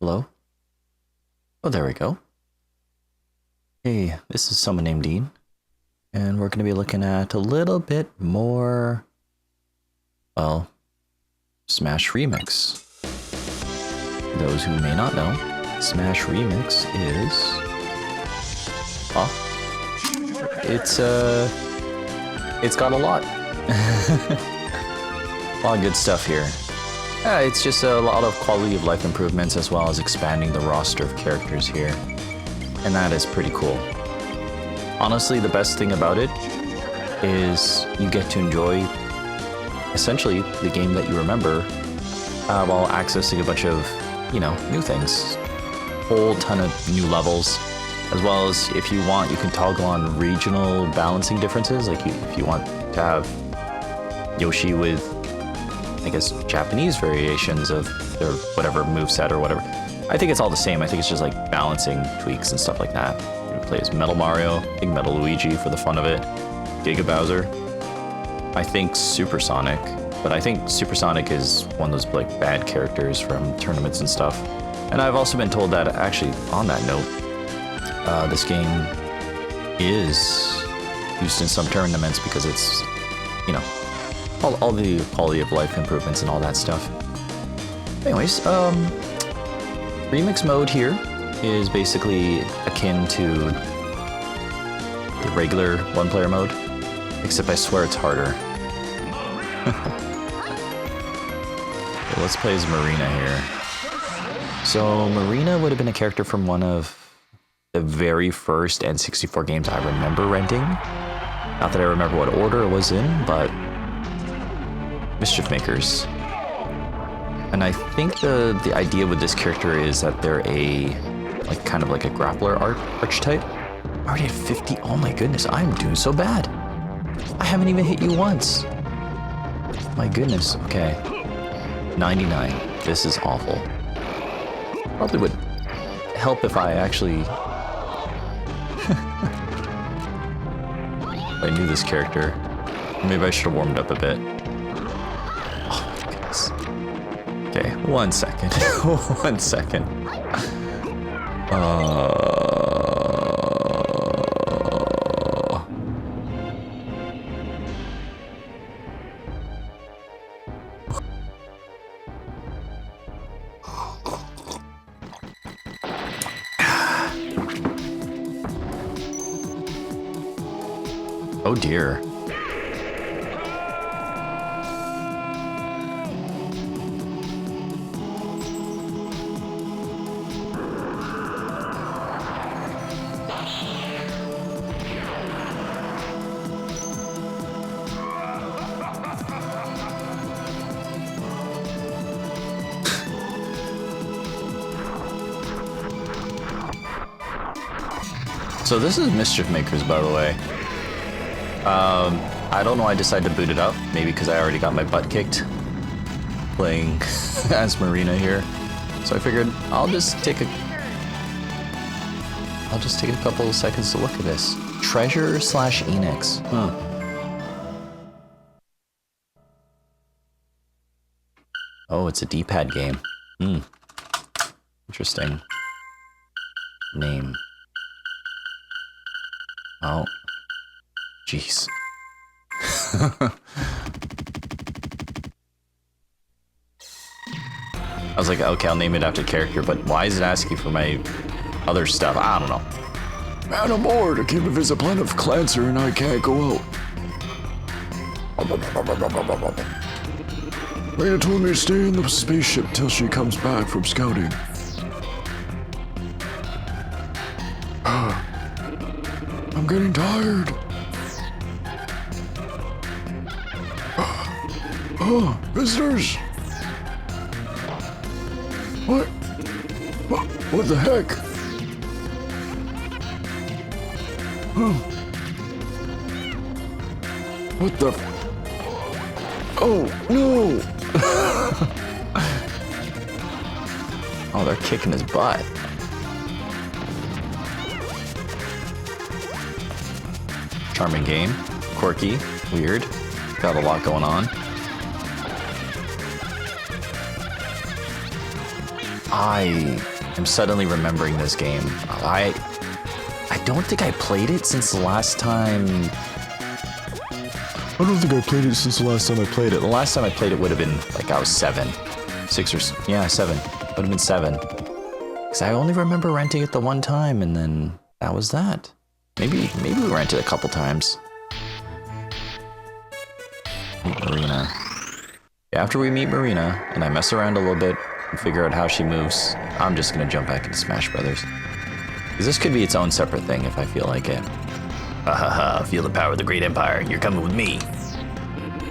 Hello? Oh, there we go. Hey, this is SomeoneNamedDean, and we're going to be looking at a little bit more, well, Smash Remix. For those who may not know, Smash Remix is... It's got a lot. A lot of good stuff here. It's just a lot of quality of life improvements as well as expanding the roster of characters here. And that is pretty cool. Honestly, the best thing about it is you get to enjoy essentially the game that you remember while accessing a bunch of, new things. Whole ton of new levels, as well as if you want, you can toggle on regional balancing differences. Like if you want to have Yoshi with, I guess, Japanese variations of their whatever moveset or whatever. I think it's all the same. I think it's just like balancing tweaks and stuff like that. You can play as Metal Mario, I think Metal Luigi for the fun of it, Giga Bowser, I think Supersonic, but I think Supersonic is one of those like bad characters from tournaments and stuff. And I've also been told that actually, on that note, this game is used in some tournaments because it's, all the quality of life improvements and all that stuff. Anyways, Remix mode here is basically akin to the regular one-player mode, except I swear it's harder. Okay, let's play as Marina here. So Marina would have been a character from one of the very first N64 games I remember renting. Not that I remember what order it was in, but Mischief Makers. And I think the idea with this character is that they're kind of like a grappler archetype. I already had 50. Oh my goodness, I'm doing so bad. I haven't even hit you once. My goodness. Okay. 99. This is awful. Probably would help if I actually... if I knew this character. Maybe I should have warmed up a bit. Oh my goodness. Okay, 1 second. 1 second. Oh dear. So this is Mischief Makers, by the way. I don't know why I decided to boot it up. Maybe because I already got my butt kicked playing as Marina here. So I figured I'll just take a couple of seconds to look at this. Treasure / Enix. Huh. Oh, it's a D-pad game. Interesting. Name. Oh. Jeez. I was like, okay, I'll name it after character, but why is it asking for my other stuff? I don't know. Man, I'm bored. I came to visit Planet of Clancer and I can't go out. Lena told me to stay in the spaceship till she comes back from scouting. I'm getting tired. Oh, visitors! What? What the heck? What the? Oh no! Oh, they're kicking his butt. Charming game, quirky, weird, got a lot going on. I am suddenly remembering this game. I don't think I played it since the last time. I don't think I played it since the last time I played it. The last time I played it would have been like I was 7. 6 or... yeah, 7. Would have been 7. Because I only remember renting it the one time, and then that was that. Maybe we rented it a couple times. Meet Marina. After we meet Marina, and I mess around a little bit and figure out how she moves, I'm just gonna jump back into Smash Brothers. Because this could be its own separate thing if I feel like it. Ahaha, feel the power of the Great Empire. You're coming with me.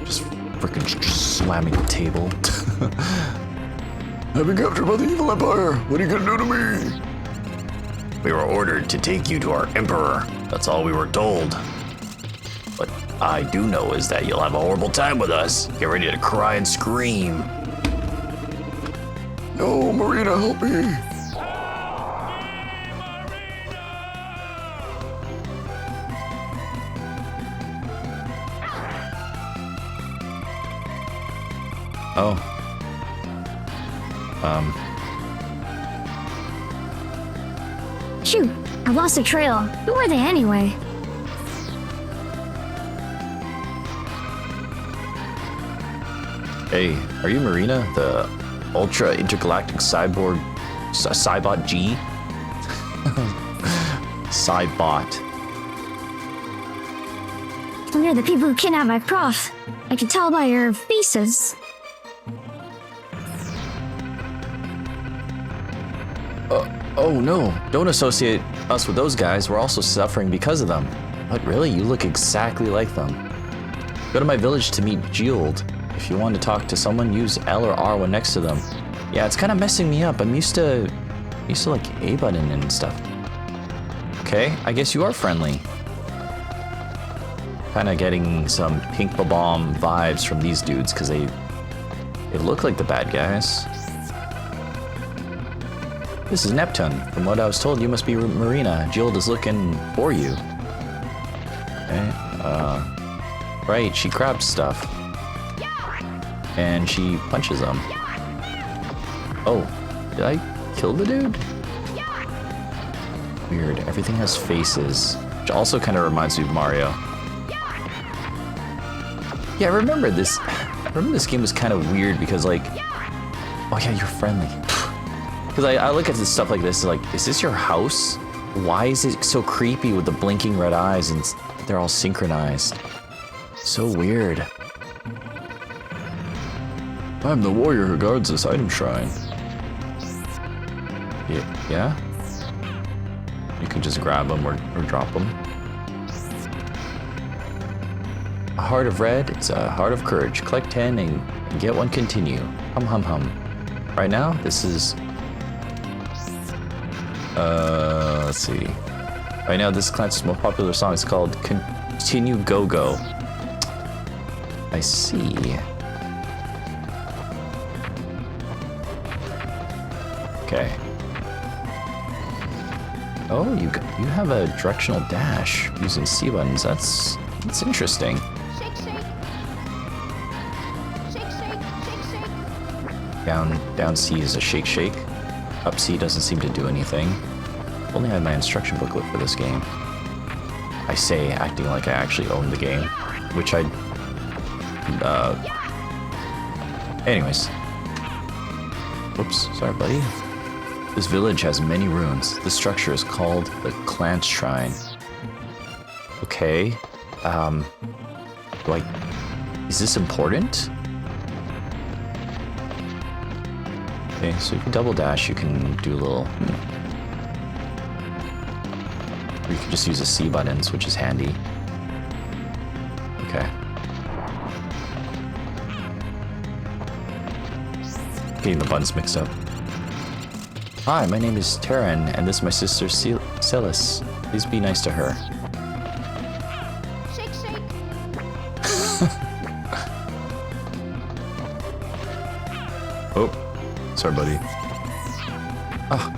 Just freaking slamming the table. I've been captured by the evil empire. What are you gonna do to me? We were ordered to take you to our emperor. That's all we were told. What I do know is that you'll have a horrible time with us. Get ready to cry and scream. No, Marina, help me. Oh. Shoot, I lost the trail. Who are they anyway? Hey, are you Marina, the ultra intergalactic cyborg, Cybot G? Cybot. You're the people who kidnapped my prof. I can tell by your faces. Oh no, don't associate us with those guys. We're also suffering because of them. But really, you look exactly like them. Go to my village to meet Juggle. If you want to talk to someone, use L or R when next to them. Yeah, it's kind of messing me up. I'm used to like A button and stuff. Okay, I guess you are friendly. Kind of getting some Pink Bomb vibes from these dudes because they look like the bad guys. This is Neptune. From what I was told, you must be Marina. Juggle is looking for you. Okay, right, she grabs stuff. And she punches them. Oh, did I kill the dude? Weird, everything has faces. Which also kind of reminds me of Mario. Yeah, I remember this game was kind of weird because like, oh yeah, you're friendly. Because I look at this stuff like this, like, is this your house? Why is it so creepy with the blinking red eyes and they're all synchronized? So weird. I'm the warrior who guards this item shrine. Yeah? You can just grab them or drop them. A heart of red, it's a heart of courage. Collect 10 and get one continue. Hum hum hum. Right now, this is... let's see. Right now, this class's most popular song is called Continue Go Go. I see. Okay. Oh, you have a directional dash using C buttons. That's interesting. Shake, shake. Shake, shake, shake, shake. Down C is a shake shake. Up C doesn't seem to do anything. If only I had my instruction booklet for this game. I say, acting like I actually own the game, which I. Anyways. Whoops, sorry, buddy. This village has many ruins. This structure is called the Clan Shrine. Okay. Is this important? Okay, so you can double dash, you can do a little... Or you can just use the C buttons, which is handy. Okay. Getting the buttons mixed up. Hi, my name is Terran, and this is my sister Celis. Please be nice to her. Shake, shake. Oh, sorry, buddy. Oh,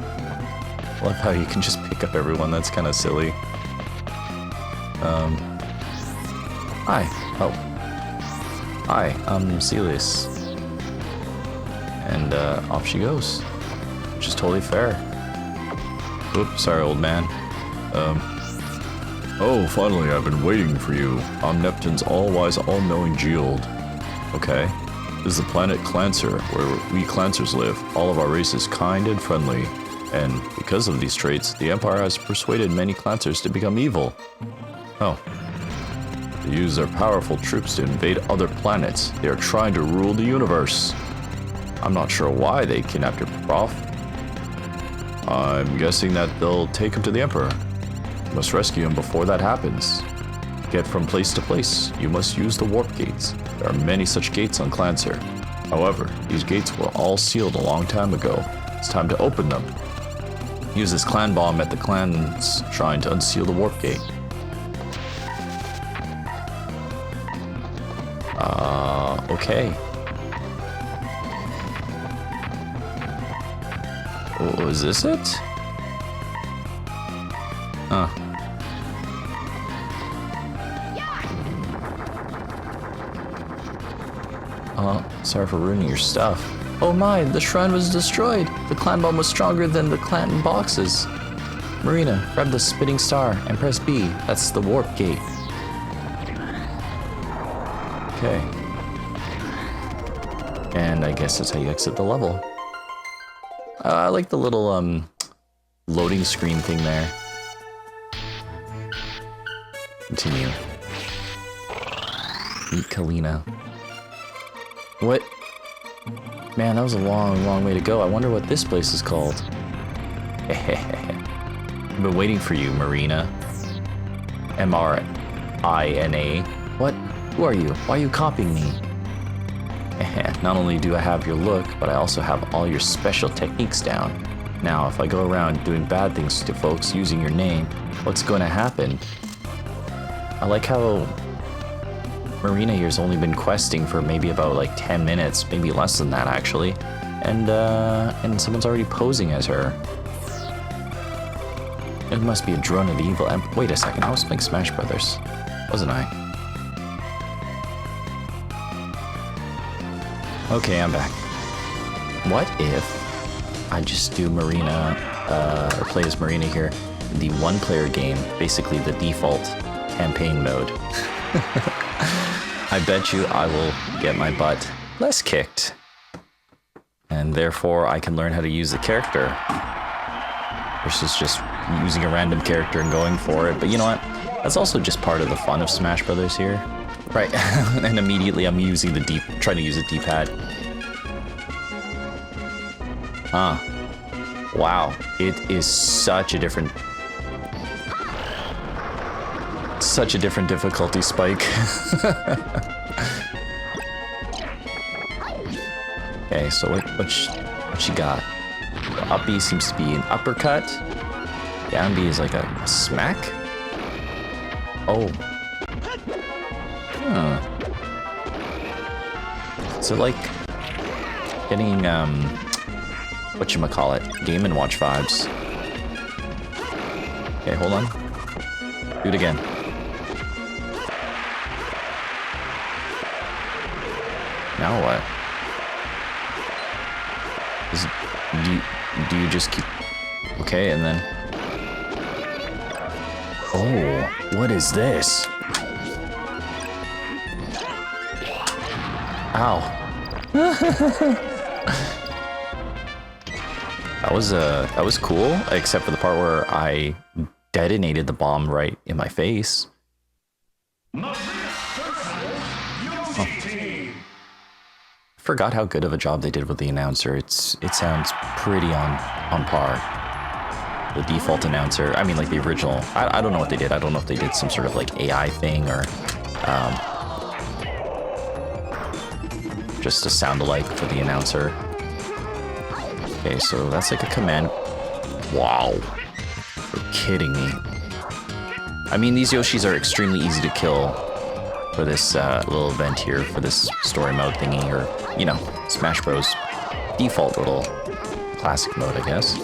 love how you can just pick up everyone. That's kind of silly. Hi. Oh. Hi, I'm Celis. And off she goes. which is totally fair. Oops, sorry, old man. Oh, finally, I've been waiting for you. I'm Neptune's all-wise, all-knowing Geode. Okay. This is the planet Clancer, where we Clancers live. All of our race is kind and friendly. And because of these traits, the Empire has persuaded many Clancers to become evil. Oh. They use their powerful troops to invade other planets. They are trying to rule the universe. I'm not sure why they kidnapped your prof. I'm guessing that they'll take him to the Emperor. You must rescue him before that happens. To get from place to place, you must use the warp gates. There are many such gates on Clancer. However, these gates were all sealed a long time ago. It's time to open them. Use this clan bomb at the clan's shrine to unseal the warp gate. Okay. Oh, is this it? Huh. Sorry for ruining your stuff. Oh my, the shrine was destroyed. The clan bomb was stronger than the clan boxes. Marina, grab the spitting star and press B. That's the warp gate. Okay. And I guess that's how you exit the level. I like the little loading screen thing there. Continue. Meet Kalina. What? Man, that was a long, long way to go. I wonder what this place is called. I've been waiting for you, Marina. M-R-I-N-A. What? Who are you? Why are you copying me? Not only do I have your look, but I also have all your special techniques down. Now, if I go around doing bad things to folks using your name, what's going to happen? I like how Marina here's only been questing for maybe about like 10 minutes, maybe less than that actually, and someone's already posing as her. It must be a drone of the evil Wait a second, I was playing Smash Brothers, wasn't I? Okay, I'm back. What if I just do Marina, or play as Marina here, the one-player game, basically the default campaign mode. I bet you I will get my butt less kicked. And therefore I can learn how to use the character. Versus just using a random character and going for it. But you know what? That's also just part of the fun of Smash Brothers here. Right, and immediately I'm using trying to use a D-pad. Huh. Wow, it is such a different difficulty spike. Okay, so what she got? The up B seems to be an uppercut. Down B is like a smack. Oh. Huh. So like getting whatchamacallit, Game & Watch vibes. Okay, hold on. Do it again. Now what? Do you just keep... Okay, and then... Oh, what is this? Ow. That was cool, except for the part where I detonated the bomb right in my face. Oh. Forgot how good of a job they did with the announcer. It sounds pretty on par. The default announcer, I mean like the original, I don't know what they did. I don't know if they did some sort of like AI thing or just a sound-alike for the announcer. Okay, so that's like a command. Wow. You're kidding me. I mean, these Yoshis are extremely easy to kill for this little event here, for this story mode thingy, or, you know, Smash Bros. Default little classic mode, I guess.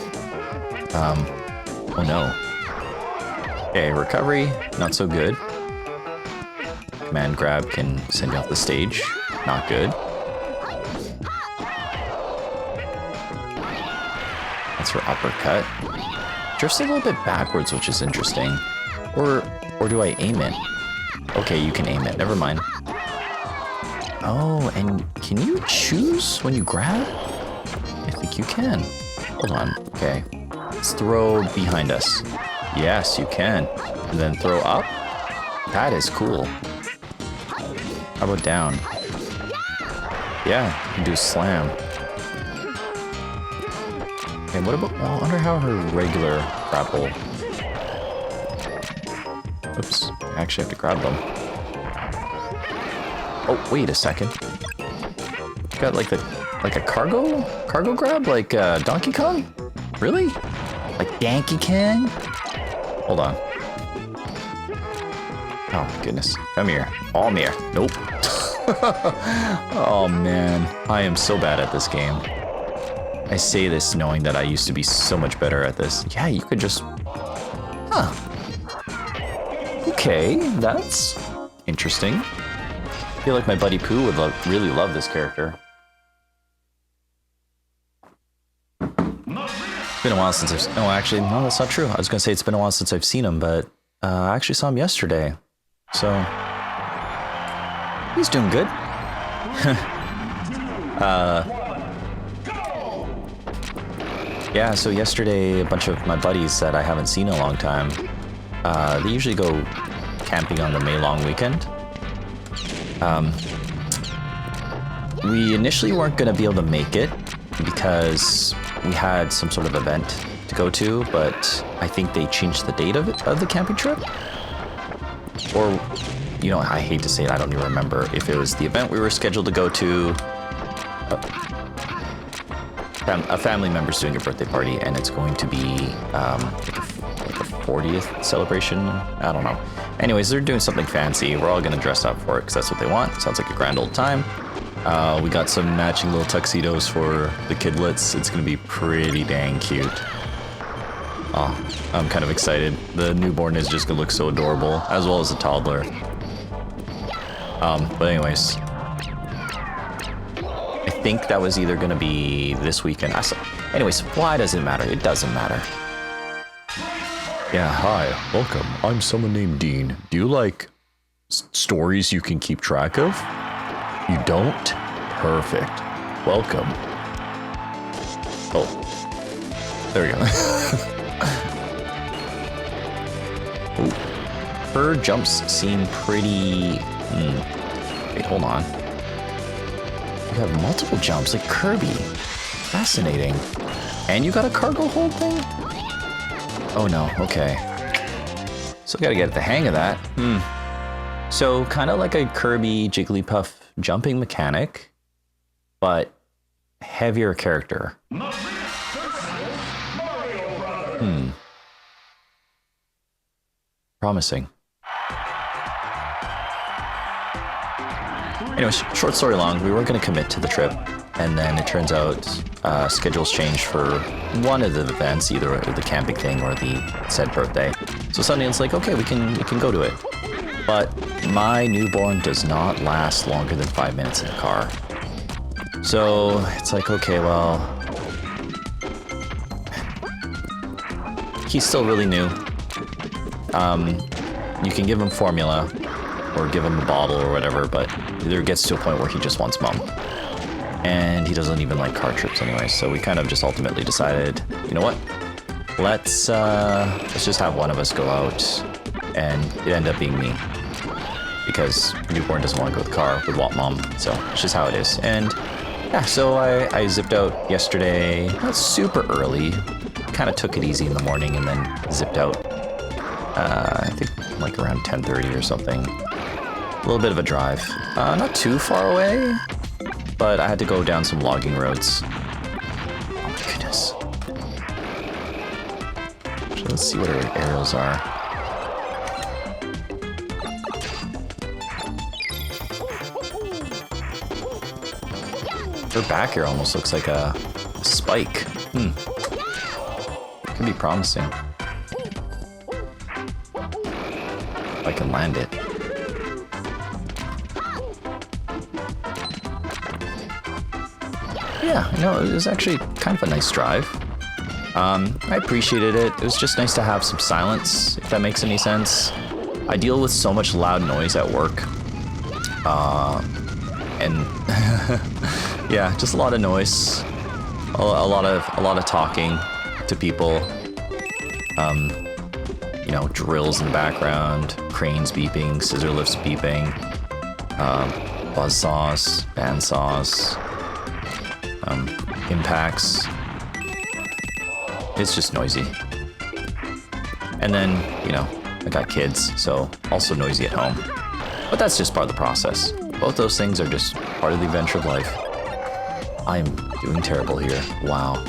Oh no. Okay, recovery, not so good. Command grab can send you off the stage, not good. That's for uppercut. Drifts a little bit backwards, which is interesting. Or do I aim it? Okay, you can aim it. Never mind. Oh, and can you choose when you grab? I think you can. Hold on. Okay. Let's throw behind us. Yes, you can. And then throw up. That is cool. How about down? Yeah, you can do slam. And what about... Well, I wonder how her regular grapple... Oops. I actually have to grab them. Oh, wait a second. Got like a cargo grab? Like Donkey Kong? Really? Like Donkey Kong? Hold on. Oh my goodness. Come here. Come here. Nope. Oh man. I am so bad at this game. I say this knowing that I used to be so much better at this. Yeah, you could just... Huh. Okay, that's interesting. I feel like my buddy Pooh would really love this character. It's been a while since I've... Oh, actually, no, that's not true. I was going to say it's been a while since I've seen him, but I actually saw him yesterday. So... He's doing good. Yeah, so yesterday, a bunch of my buddies that I haven't seen in a long time, they usually go camping on the May long weekend. We initially weren't going to be able to make it because we had some sort of event to go to, but I think they changed the date of the camping trip. Or, you know, I hate to say it, I don't even remember if it was the event we were scheduled to go to. A family member's doing a birthday party, and it's going to be like a 40th celebration. I don't know. Anyways, they're doing something fancy. We're all gonna dress up for it because that's what they want. Sounds like a grand old time. We got some matching little tuxedos for the kidlets. It's gonna be pretty dang cute. Oh, I'm kind of excited. The newborn is just gonna look so adorable, as well as the toddler. But anyways, I think that was either gonna be this weekend. Anyways, why does it matter? It doesn't matter. Yeah, hi, welcome. I'm someone named Dean. Do you like stories you can keep track of? You don't? Perfect. Welcome. Oh, there we go. Ooh. Her jumps seem pretty... Wait, hold on. You have multiple jumps, like Kirby. Fascinating. And you got a cargo hold thing? Oh no, okay. Still gotta get the hang of that. So, kind of like a Kirby Jigglypuff jumping mechanic, but heavier character. Promising. Anyways, short story long, we weren't going to commit to the trip, and then it turns out schedules changed for one of the events, either the camping thing or the said birthday. So suddenly it's like, okay, we can go to it. But my newborn does not last longer than 5 minutes in the car. So it's like, okay, well, he's still really new. You can give him formula or give him a bottle or whatever, but there gets to a point where he just wants mom. And he doesn't even like car trips anyway, so we kind of just ultimately decided, you know what? Let's just have one of us go out, and it ended up being me. Because newborn doesn't want to go with the car, would want mom, so it's just how it is. And yeah, so I zipped out yesterday, not super early, kind of took it easy in the morning and then zipped out, I think like around 10:30 or something. A little bit of a drive. Not too far away, but I had to go down some logging roads. Oh my goodness. So let's see what our aerials are. Her back here almost looks like a spike. Could be promising. If I can land it. Yeah, no, it was actually kind of a nice drive. I appreciated it. It was just nice to have some silence, if that makes any sense. I deal with so much loud noise at work. And yeah, just a lot of noise. A lot of talking to people. You know, drills in the background, cranes beeping, scissor lifts beeping, buzz saws, band saws, impacts. It's just noisy. And then, you know, I got kids, so also noisy at home. But that's just part of the process. Both those things are just part of the adventure of life. I'm doing terrible here. Wow.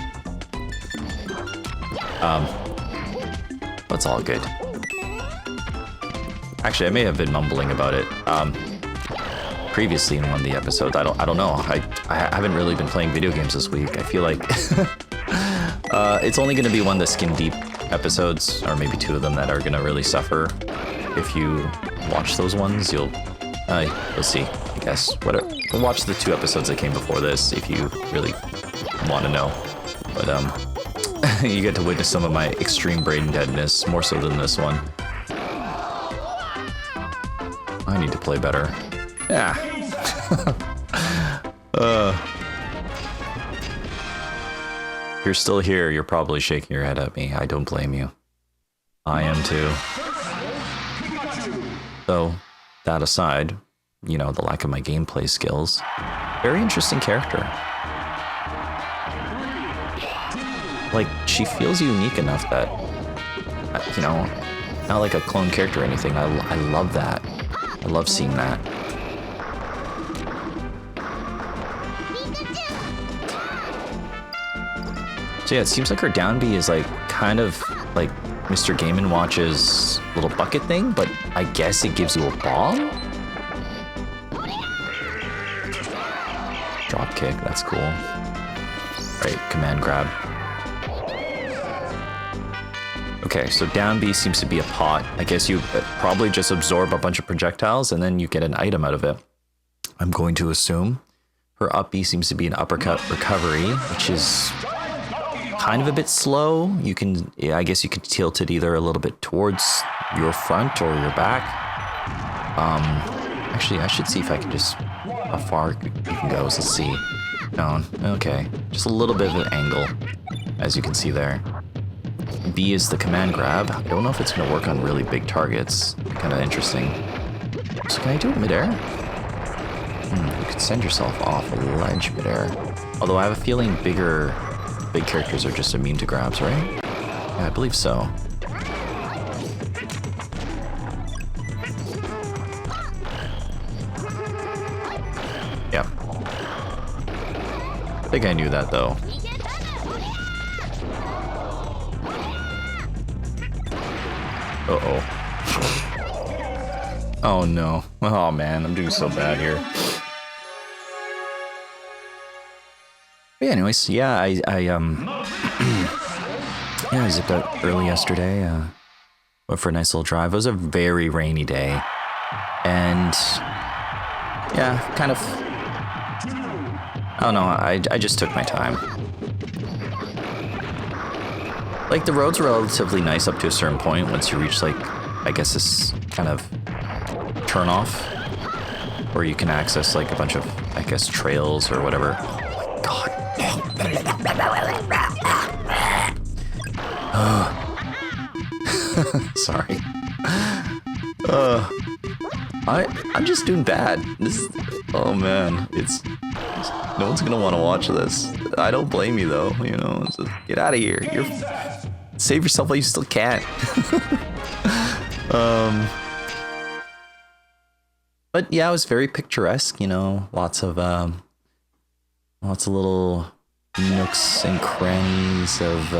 That's all good. Actually, I may have been mumbling about it previously in one of the episodes. I don't know. I haven't really been playing video games this week. I feel like it's only going to be one of the skin deep episodes, or maybe two of them, that are going to really suffer. If you watch those ones, you'll see. I guess whatever. We'll watch the 2 episodes that came before this if you really want to know. But you get to witness some of my extreme brain deadness, more so than this one. I need to play better. Yeah. If you're still here, you're probably shaking your head at me. I don't blame you. I am too. So, that aside, you know, the lack of my gameplay skills, very interesting character. Like, she feels unique enough that, you know, not like a clone character or anything. I love that. I love seeing that. So yeah, it seems like her down B is like kind of like Mr. Game & Watch's little bucket thing, but I guess it gives you a ball? Drop kick, that's cool. Right, command grab. Okay, so down B seems to be a pot. I guess you probably just absorb a bunch of projectiles and then you get an item out of it. I'm going to assume. Her up B seems to be an uppercut recovery, which is kind of a bit slow. You can, yeah, I guess you could tilt it either a little bit towards your front or your back. Actually, I should see if I can just, how far you can go. So let's see. No, okay. Just a little bit of an angle, as you can see there. B is the command grab. I don't know if it's going to work on really big targets. Kind of interesting. So can I do it midair? You could send yourself off a ledge midair. Although I have a feeling big characters are just immune to grabs, right? Yeah, I believe so. Yep. I think I knew that though. Uh-oh. Oh no. Oh man, I'm doing so bad here. But yeah, anyways, yeah, I yeah, I zipped out early yesterday. Went for a nice little drive. It was a very rainy day. And yeah, kind of, I don't know, I just took my time. Like, the roads are relatively nice up to a certain point once you reach, like, I guess this kind of turnoff where you can access, like, a bunch of, I guess, trails or whatever. Oh my god. Sorry. I'm just doing bad. Oh man, no one's gonna want to watch this. I don't blame you though, you know, so get out of here. Save yourself while you still can. But yeah, it was very picturesque, you know, lots of little nooks and crannies of,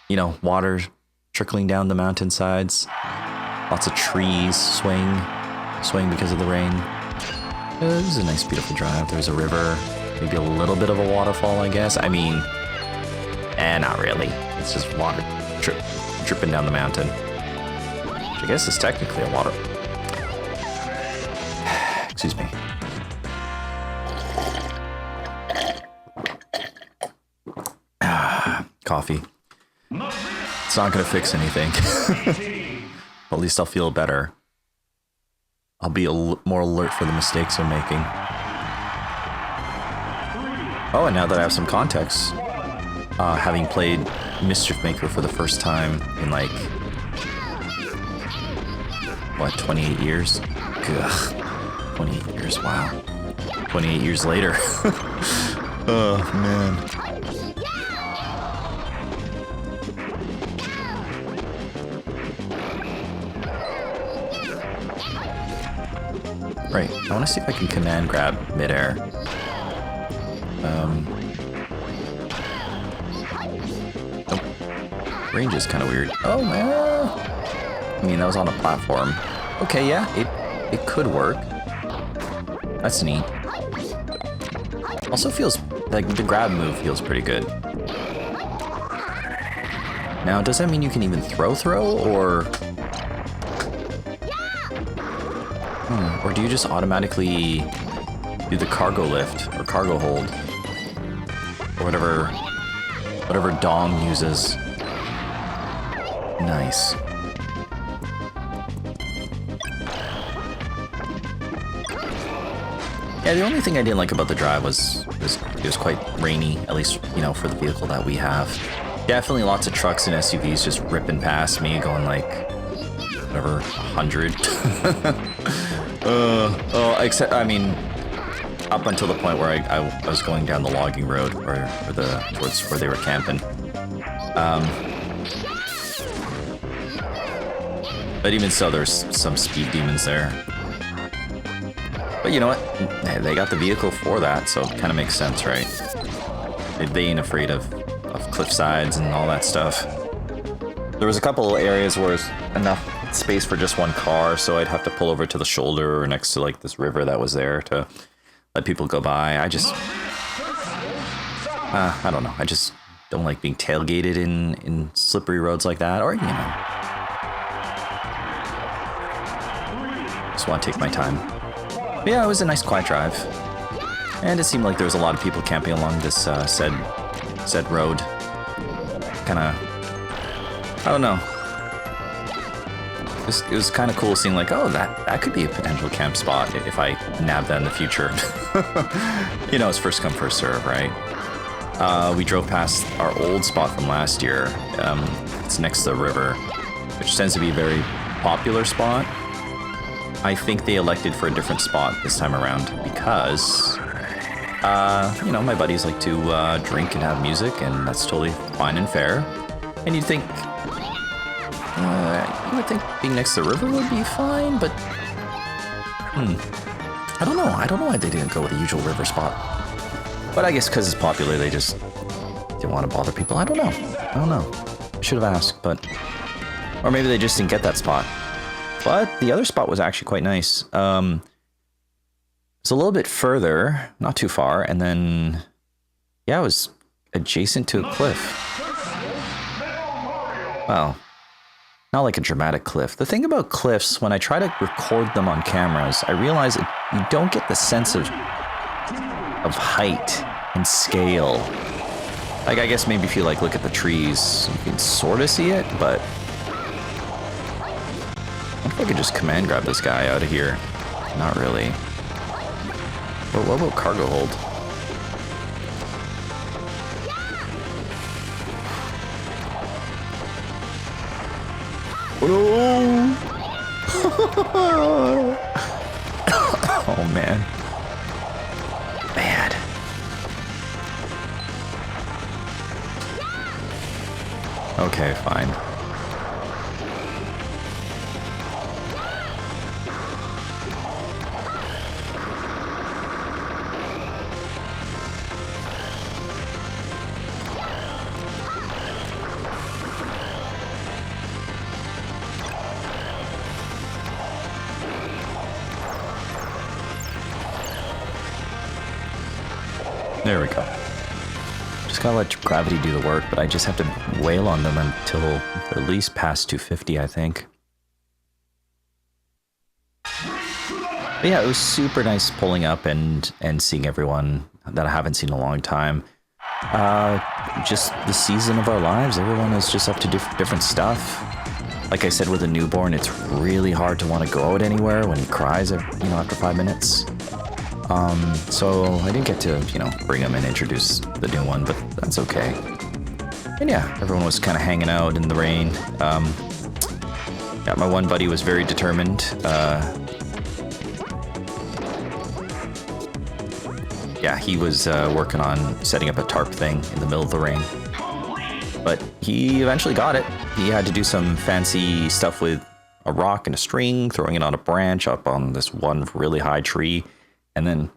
you know, water trickling down the mountainsides. Lots of trees swaying because of the rain. It was a nice, beautiful drive. There's a river, maybe a little bit of a waterfall, I guess. I mean, not really. It's just water dripping down the mountain. Which I guess is technically a water. Excuse me. Coffee. coffee. It's not gonna fix anything. At least I'll feel better. I'll be more alert for the mistakes I'm making. Oh, and now that I have some context, having played Mischief Maker for the first time in like, what, 28 years? Ugh, 28 years, wow. 28 years later. Oh, man. Right, I want to see if I can command grab midair. Oh. Range is kind of weird. Oh, man. I mean, that was on a platform. Okay, yeah, it could work. That's neat. Also feels like the grab move feels pretty good. Now, does that mean you can even throw, or... Or do you just automatically do the cargo lift or cargo hold? Or whatever Dong uses. Nice. Yeah, the only thing I didn't like about the drive was it was quite rainy, at least, you know, for the vehicle that we have. Definitely lots of trucks and SUVs just ripping past me, going like, whatever, 100. Except, I mean, up until the point where I was going down the logging road, or towards where they were camping. But even so, there's some speed demons there. But you know what? They got the vehicle for that, so it kind of makes sense, right? They ain't afraid of cliff sides and all that stuff. There was a couple areas where there's enough space for just one car, so I'd have to pull over to the shoulder or next to like this river that was there to let people go by. I don't know. I just don't like being tailgated in slippery roads like that, or, you know. Just want to take my time. But yeah, it was a nice quiet drive. And it seemed like there was a lot of people camping along this said road. Kinda, I don't know. It was kind of cool seeing like, oh, that could be a potential camp spot if I nab that in the future. You know, it's first come, first serve, right? We drove past our old spot from last year. It's next to the river, which tends to be a very popular spot. I think they elected for a different spot this time around because, you know, my buddies like to drink and have music, and that's totally fine and fair. And you'd think, you would think being next to the river would be fine, but I don't know. I don't know why they didn't go with the usual river spot. But I guess because it's popular, they just didn't want to bother people. I don't know. I should have asked, but... Or maybe they just didn't get that spot. But the other spot was actually quite nice. It's a little bit further, not too far, and then... Yeah, it was adjacent to a cliff. Well, not like a dramatic cliff. The thing about cliffs, when I try to record them on cameras, I realize you don't get the sense of height and scale. Like, I guess maybe if you like look at the trees, you can sort of see it, but what if I could just command grab this guy out of here? Not really. But what about cargo hold? Oh no! Oh man. Bad. Okay, fine. There we go. Just gotta let gravity do the work, but I just have to wail on them until they're at least past 250, I think. But yeah, it was super nice pulling up and seeing everyone that I haven't seen in a long time. Just the season of our lives. Everyone is just up to different stuff. Like I said, with a newborn, it's really hard to want to go out anywhere when he cries, after 5 minutes. So I didn't get to, bring him and introduce the new one, but that's okay. And yeah, everyone was kind of hanging out in the rain. Yeah, my one buddy was very determined. Yeah, he was working on setting up a tarp thing in the middle of the rain. But he eventually got it. He had to do some fancy stuff with a rock and a string, throwing it on a branch up on this one really high tree, and then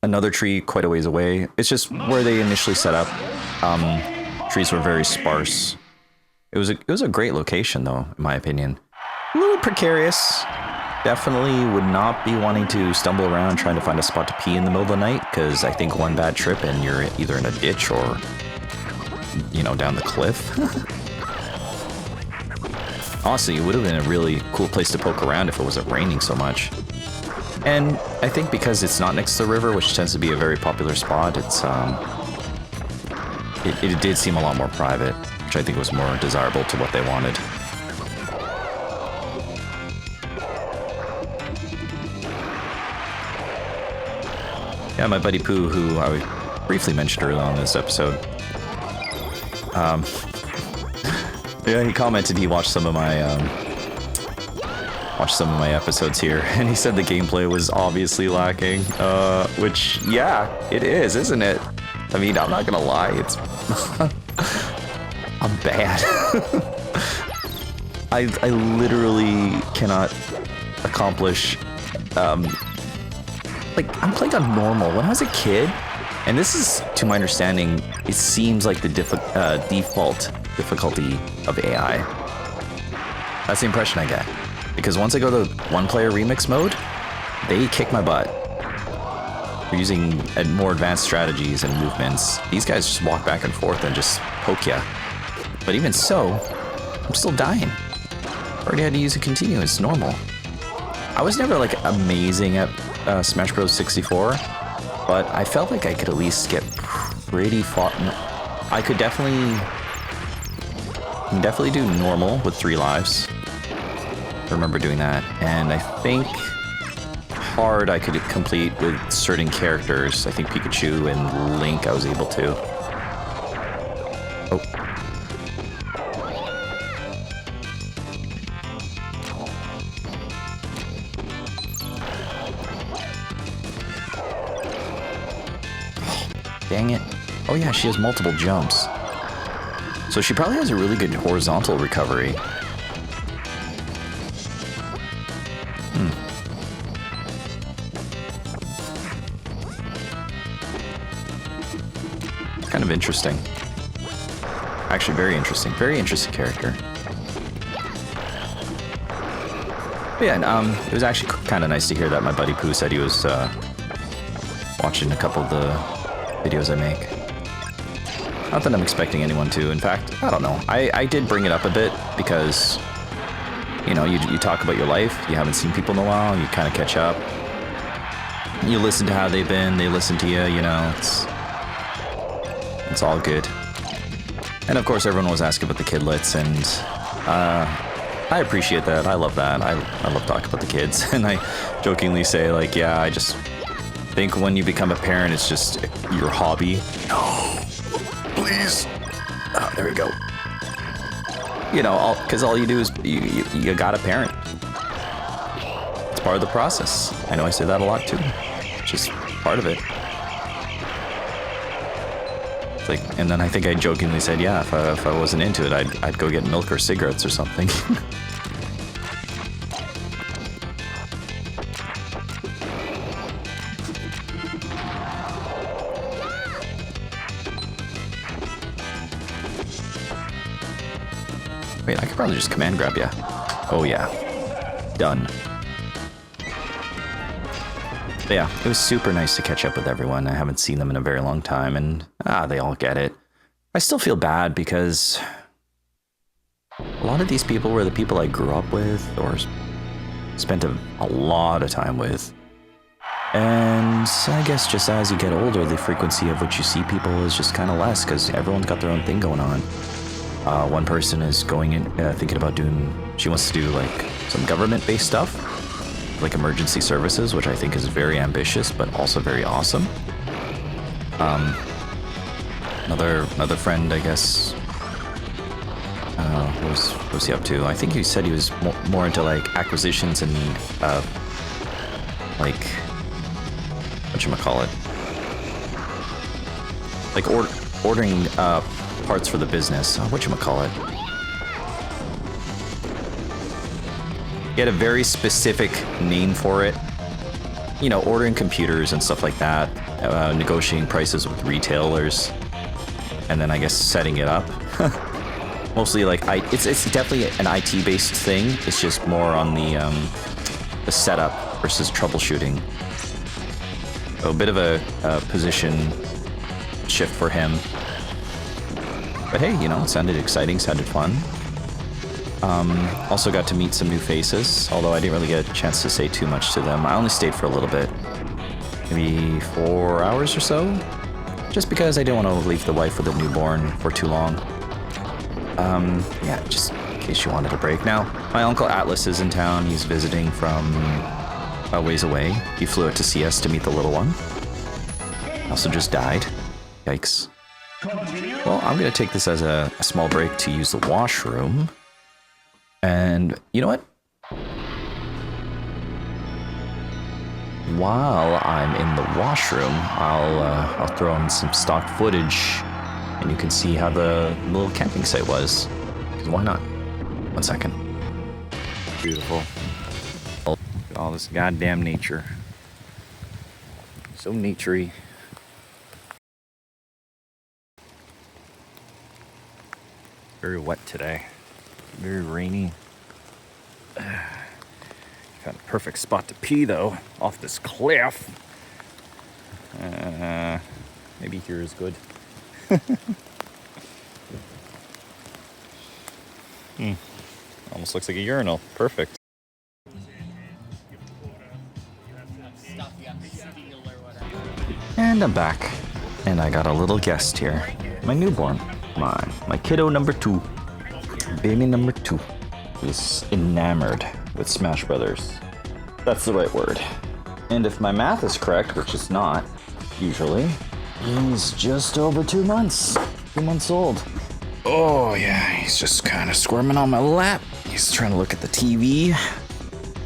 another tree quite a ways away. It's just where they initially set up. Trees were very sparse. It was a great location, though, in my opinion. A little precarious. Definitely would not be wanting to stumble around trying to find a spot to pee in the middle of the night, because I think one bad trip and you're either in a ditch or, down the cliff. Honestly, it would have been a really cool place to poke around if it wasn't raining so much. And I think because it's not next to the river, which tends to be a very popular spot, it's it did seem a lot more private, which I think was more desirable to what they wanted. Yeah, my buddy Pooh, who I briefly mentioned earlier on this episode, yeah, he commented he watched some of my episodes here, and he said the gameplay was obviously lacking. Which, yeah, it is, isn't it? I mean, I'm not gonna lie, it's I'm bad. I literally cannot accomplish. Like, I'm playing on normal. When I was a kid, and this is, to my understanding, it seems like the default difficulty of AI. That's the impression I get. Because once I go to one-player remix mode, they kick my butt. We're using more advanced strategies and movements. These guys just walk back and forth and just poke ya. But even so, I'm still dying. Already had to use a continuous normal. I was never, like, amazing at Smash Bros. 64, but I felt like I could at least get pretty far. I could definitely do normal with 3 lives. I remember doing that, and I think hard I could complete with certain characters. I think Pikachu and Link I was able to. Oh. Dang it. Oh yeah, she has multiple jumps. So she probably has a really good horizontal recovery. Kind of interesting. Actually, very interesting. Very interesting character. But yeah, and, it was actually kind of nice to hear that my buddy Pooh said he was watching a couple of the videos I make. Not that I'm expecting anyone to. In fact, I don't know. I did bring it up a bit because, you talk about your life. You haven't seen people in a while. You kind of catch up. You listen to how they've been. They listen to you. It's all good. And of course, everyone was asking about the kidlets, and I appreciate that. I love that. I love talking about the kids. And I jokingly say, like, yeah, I just think when you become a parent, it's just your hobby. No, please. Oh, there we go. Because all you do is you got a parent. It's part of the process. I know I say that a lot too. It's just part of it. It's like, and then I think I jokingly said, yeah, if I wasn't into it, I'd go get milk or cigarettes or something. Wait, I could probably just command grab ya. Oh yeah. Done. But yeah, it was super nice to catch up with everyone. I haven't seen them in a very long time, and they all get it. I still feel bad because a lot of these people were the people I grew up with or spent a lot of time with. And I guess just as you get older, the frequency of which you see people is just kind of less because everyone's got their own thing going on. One person is going in, thinking about doing, she wants to do like some government-based stuff, like emergency services, which I think is very ambitious, but also very awesome. Another friend, I guess, what was he up to? I think he said he was more into like acquisitions and like, whatchamacallit, like ordering parts for the business. Whatchamacallit. He had a very specific name for it. You know, ordering computers and stuff like that, negotiating prices with retailers, and then I guess setting it up. Mostly like it's definitely an IT-based thing. It's just more on the setup versus troubleshooting. So a bit of a position shift for him. But hey, you know, it sounded exciting, sounded fun. Also got to meet some new faces, although I didn't really get a chance to say too much to them. I only stayed for a little bit, maybe 4 hours or so, just because I didn't want to leave the wife with a newborn for too long. Yeah, just in case you wanted a break. Now, my uncle Atlas is in town. He's visiting from a ways away. He flew out to see us to meet the little one. Also just died. Yikes. Well, I'm going to take this as a small break to use the washroom. And you know what? While I'm in the washroom, I'll throw in some stock footage, and you can see how the little camping site was. 'Cause why not? 1 second. Beautiful. All this goddamn nature. So naturey. Very wet today. Very rainy. Got a perfect spot to pee though, off this cliff. Maybe here is good. Almost looks like a urinal. Perfect. And I'm back. And I got a little guest here. My newborn. My kiddo number 2. Baby number 2 is enamored with Smash Brothers. That's the right word. And if my math is correct, which is not, usually, he's just over 2 months. 2 months old. Oh yeah, he's just kind of squirming on my lap. He's trying to look at the TV.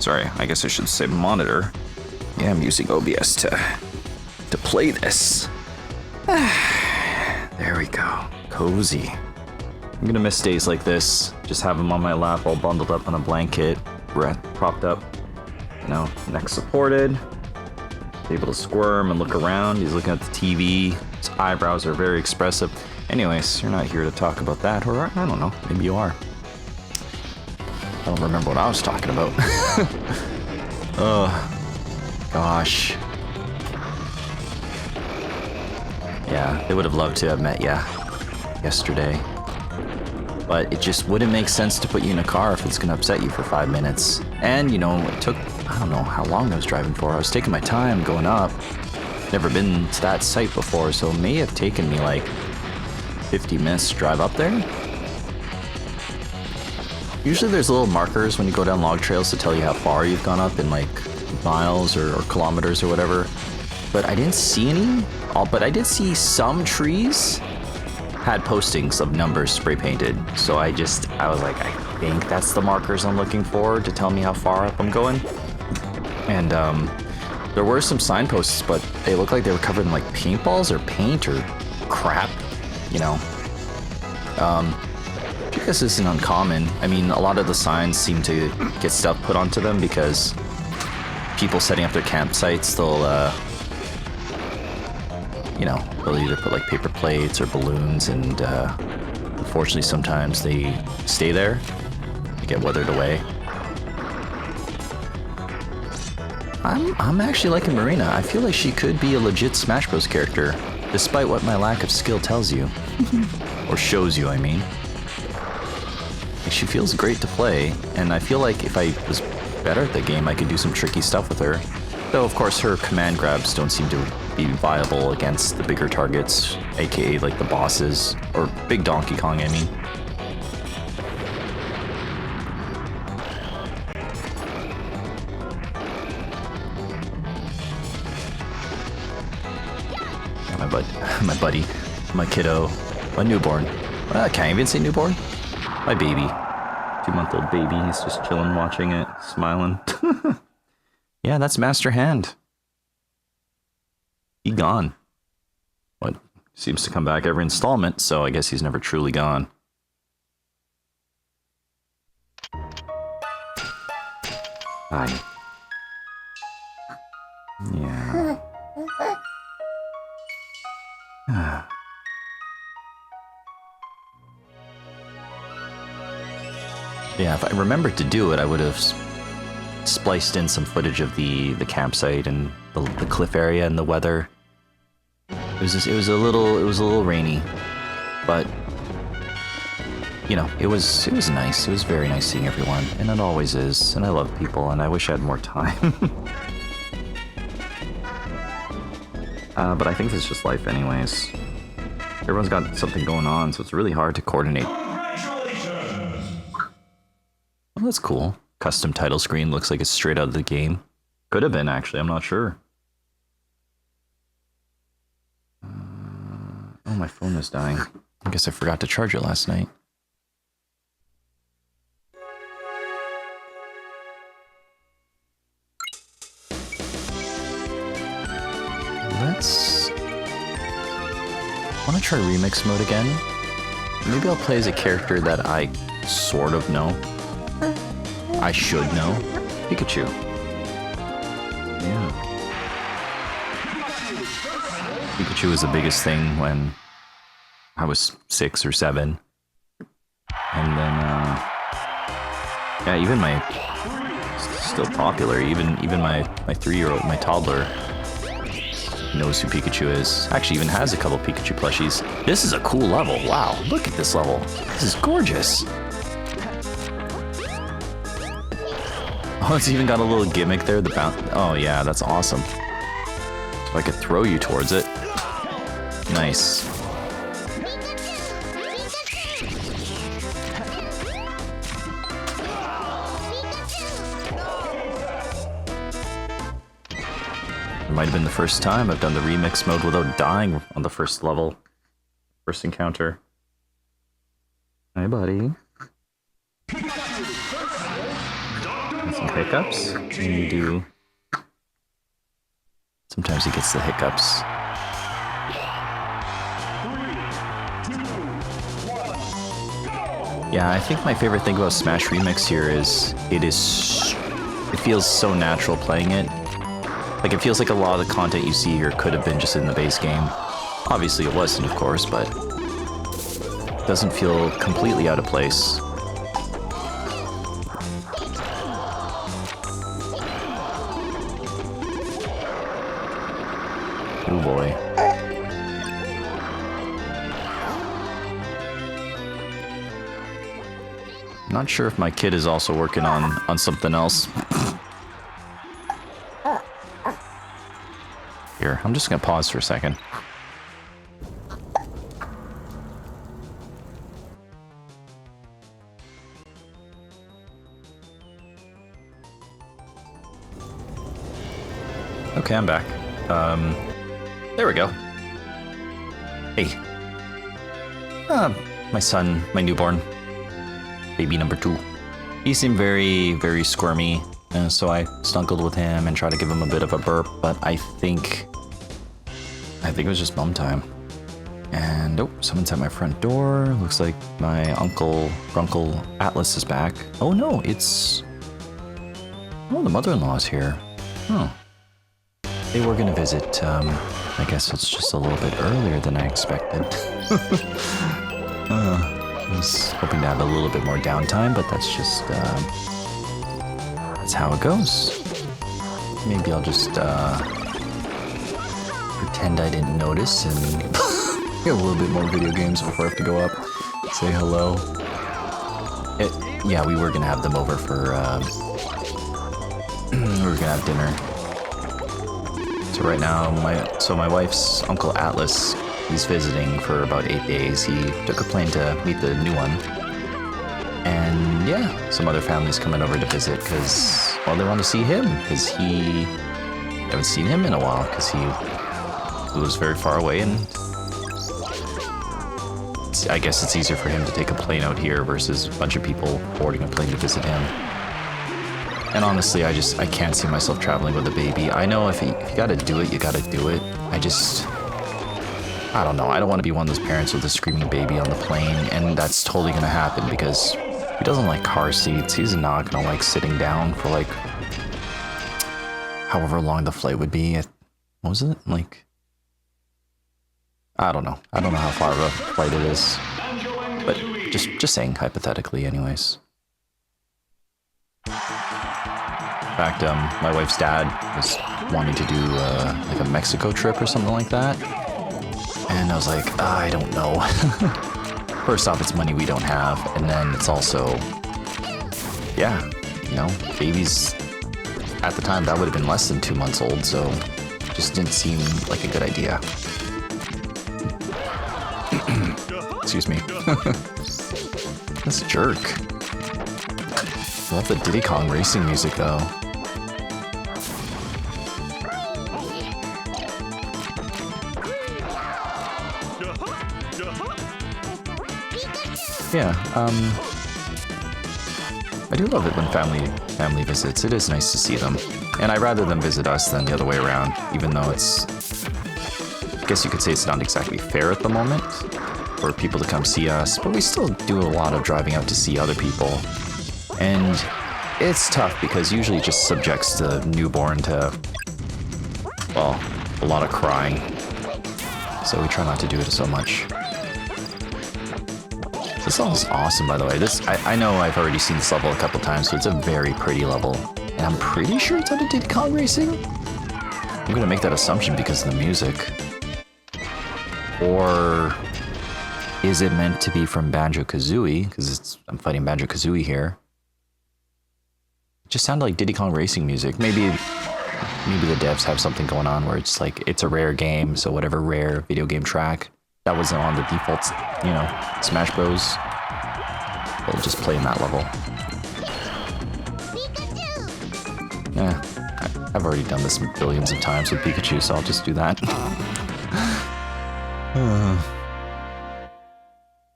Sorry, I guess I should say monitor. Yeah, I'm using OBS to play this. There we go. Cozy. I'm gonna miss days like this. Just have him on my lap all bundled up on a blanket, propped up, you know, neck supported, able to squirm and look around. He's looking at the TV. His eyebrows are very expressive. Anyways, you're not here to talk about that, or I don't know, maybe you are. I don't remember what I was talking about. Oh, gosh. Yeah, they would have loved to have met ya yesterday. But it just wouldn't make sense to put you in a car if it's gonna upset you for 5 minutes. And, you know, it took, I don't know how long I was driving for. I was taking my time going up. Never been to that site before, so it may have taken me like 50 minutes to drive up there. Usually there's little markers when you go down log trails to tell you how far you've gone up in like miles or kilometers or whatever. But I didn't see any. But I did see some trees had postings of numbers spray painted. So I was like, I think that's the markers I'm looking for to tell me how far up I'm going. And there were some signposts, but they looked like they were covered in like paintballs or paint or crap, you know. I guess this isn't uncommon. I mean, a lot of the signs seem to get stuff put onto them because people setting up their campsites, they'll either put like paper plates or balloons, and unfortunately sometimes they stay there, they get weathered away. I'm actually liking Marina. I feel like she could be a legit Smash Bros character, despite what my lack of skill tells you. Or shows you, I mean. She feels great to play, and I feel like if I was better at the game, I could do some tricky stuff with her. Though, of course, her command grabs don't seem to be viable against the bigger targets, aka like the bosses, or Big Donkey Kong, I mean. My buddy, my kiddo, my newborn. I can't even say newborn. My baby. 2-month-old baby. He's just chilling, watching it, smiling. Yeah, that's Master Hand. He gone. What? Seems to come back every installment, so I guess he's never truly gone. Hi. Yeah. Yeah, if I remembered to do it, I would have spliced in some footage of the campsite and the cliff area and the weather. It was a little rainy, but you know, it was nice. It was very nice seeing everyone, and it always is. And I love people, and I wish I had more time. But I think it's just life, anyways. Everyone's got something going on, so it's really hard to coordinate. Oh, that's cool. Custom title screen looks like it's straight out of the game. Could have been, actually. I'm not sure. Oh, my phone is dying. I guess I forgot to charge it last night. Let's... I want to try remix mode again. Maybe I'll play as a character that I sort of know. I should know. Pikachu. Yeah. Pikachu was the biggest thing when I was 6 or 7. And then, yeah, even my... Still popular. Even my 3-year-old, my toddler, knows who Pikachu is. Actually, even has a couple Pikachu plushies. This is a cool level. Wow, look at this level. This is gorgeous. Oh, it's even got a little gimmick there. The bounce. Oh yeah, that's awesome. So I could throw you towards it. Nice. It might have been the first time I've done the remix mode without dying on the first level. First encounter. Hi, buddy. Some hiccups. You do. Sometimes he gets the hiccups. Yeah, I think my favorite thing about Smash Remix here is it feels so natural playing it. Like, it feels like a lot of the content you see here could have been just in the base game. Obviously it wasn't, of course, but it doesn't feel completely out of place. Oh boy. Not sure if my kid is also working on something else. Here, I'm just gonna pause for a second. Okay, I'm back. There we go. Hey. My son, my newborn. Baby number 2. He seemed very, very squirmy, so I snuggled with him and tried to give him a bit of a burp, but I think it was just mom time. And oh, someone's at my front door. Looks like my Uncle Atlas is back. Oh no, it's... Oh, the mother-in-law's here. Oh. They were gonna visit, I guess it's just a little bit earlier than I expected. I was hoping to have a little bit more downtime, but that's just, that's how it goes. Maybe I'll just, pretend I didn't notice and get a little bit more video games before I have to go up. Say hello. Yeah, we were gonna have them over for, we were gonna have dinner. So right now, my wife's Uncle Atlas, he's visiting for about 8 days. He took a plane to meet the new one. And yeah, some other families coming over to visit because, well, they want to see him because he haven't seen him in a while because he lives very far away, and I guess it's easier for him to take a plane out here versus a bunch of people boarding a plane to visit him. And honestly, I can't see myself traveling with a baby. I know if you gotta do it, you gotta do it. I don't know. I don't want to be one of those parents with a screaming baby on the plane, and that's totally gonna happen because he doesn't like car seats. He's not gonna like sitting down for like however long the flight would be. What was it? Like, I don't know. I don't know how far of a flight it is. But just saying hypothetically anyways. In fact, my wife's dad was wanting to do like a Mexico trip or something like that. And I was like, I don't know. First off, it's money we don't have. And then it's also, yeah, you know, babies, at the time, that would have been less than 2 months old. So just didn't seem like a good idea. Excuse me. This jerk. Love the Diddy Kong racing music though. Yeah, I do love it when family visits. It is nice to see them. And I'd rather them visit us than the other way around, even though it's, I guess you could say it's not exactly fair at the moment for people to come see us, but we still do a lot of driving out to see other people. And it's tough because usually it just subjects the newborn to, well, a lot of crying. So we try not to do it so much. This level is awesome, by the way. I know I've already seen this level a couple times, so it's a very pretty level. And I'm pretty sure it's out of Diddy Kong Racing? I'm gonna make that assumption because of the music. Or is it meant to be from Banjo-Kazooie? Because I'm fighting Banjo-Kazooie here. It just sounded like Diddy Kong Racing music. Maybe the devs have something going on where it's like, it's a rare game, so whatever rare video game track that wasn't on the default, you know, Smash Bros. We'll just play in that level. Yeah, I've already done this billions of times with Pikachu, so I'll just do that.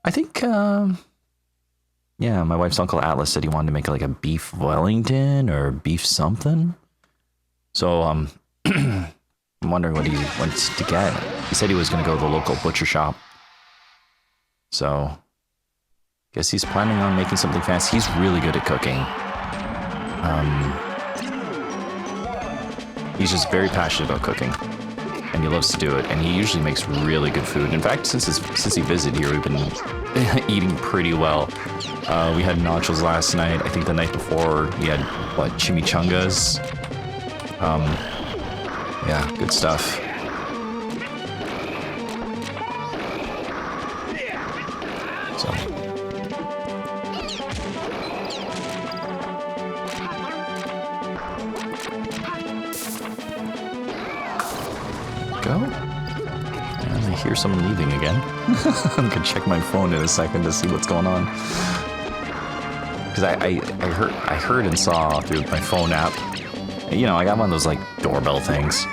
I think, yeah, my wife's Uncle Atlas said he wanted to make like a beef Wellington or beef something. So, I'm wondering what he wants to get. He said he was going to go to the local butcher shop. So, guess he's planning on making something fancy. He's really good at cooking. He's just very passionate about cooking. And he loves to do it. And he usually makes really good food. In fact, since he visited here, we've been eating pretty well. We had nachos last night. I think the night before we had, what, chimichangas? Yeah, good stuff. So. Go. And I hear someone leaving again. I'm gonna check my phone in a second to see what's going on. Because I heard and saw through my phone app. You know, I got one of those like doorbell things.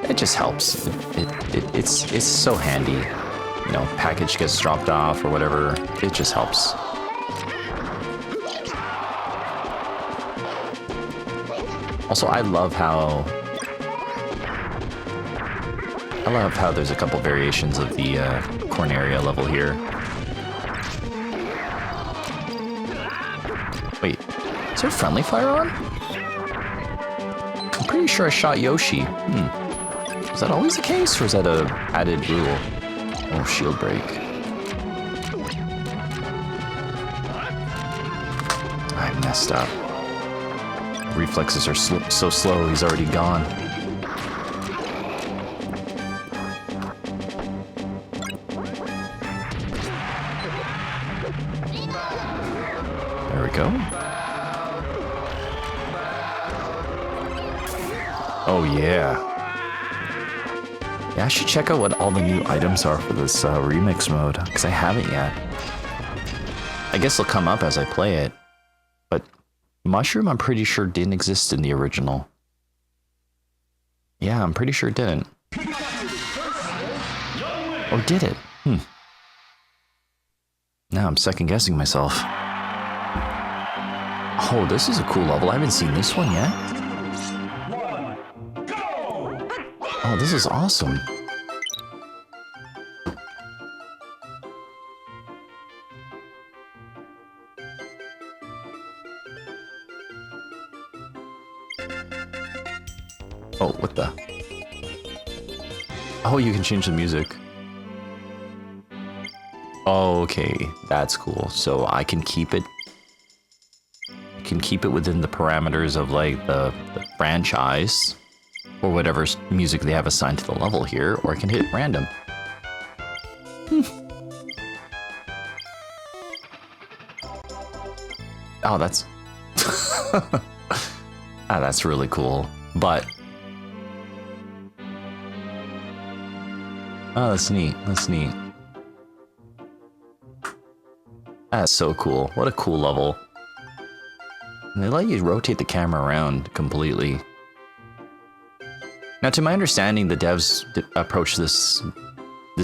It just helps. It's so handy. You know, package gets dropped off or whatever. It just helps. Also, I love how there's a couple variations of the Corneria level here. Wait, is there friendly fire on? I'm pretty sure I shot Yoshi. Is that always the case, or is that a added rule? Oh, shield break. I messed up. Reflexes are so slow, he's already gone. There we go. Oh yeah. Yeah, I should check out what all the new items are for this remix mode, because I haven't yet. I guess it'll come up as I play it, but Mushroom I'm pretty sure didn't exist in the original. Yeah, I'm pretty sure it didn't. Or did it? Now I'm second guessing myself. Oh, this is a cool level. I haven't seen this one yet. Oh, this is awesome. Oh, what the? Oh, you can change the music. Oh, okay, that's cool. So I can keep it. Within the parameters of like the franchise, or whatever music they have assigned to the level here, or I can hit random. Oh, that's that's really cool. But oh, that's neat. That's neat. That's so cool. What a cool level. And they let you rotate the camera around completely. Now, to my understanding, the devs approached this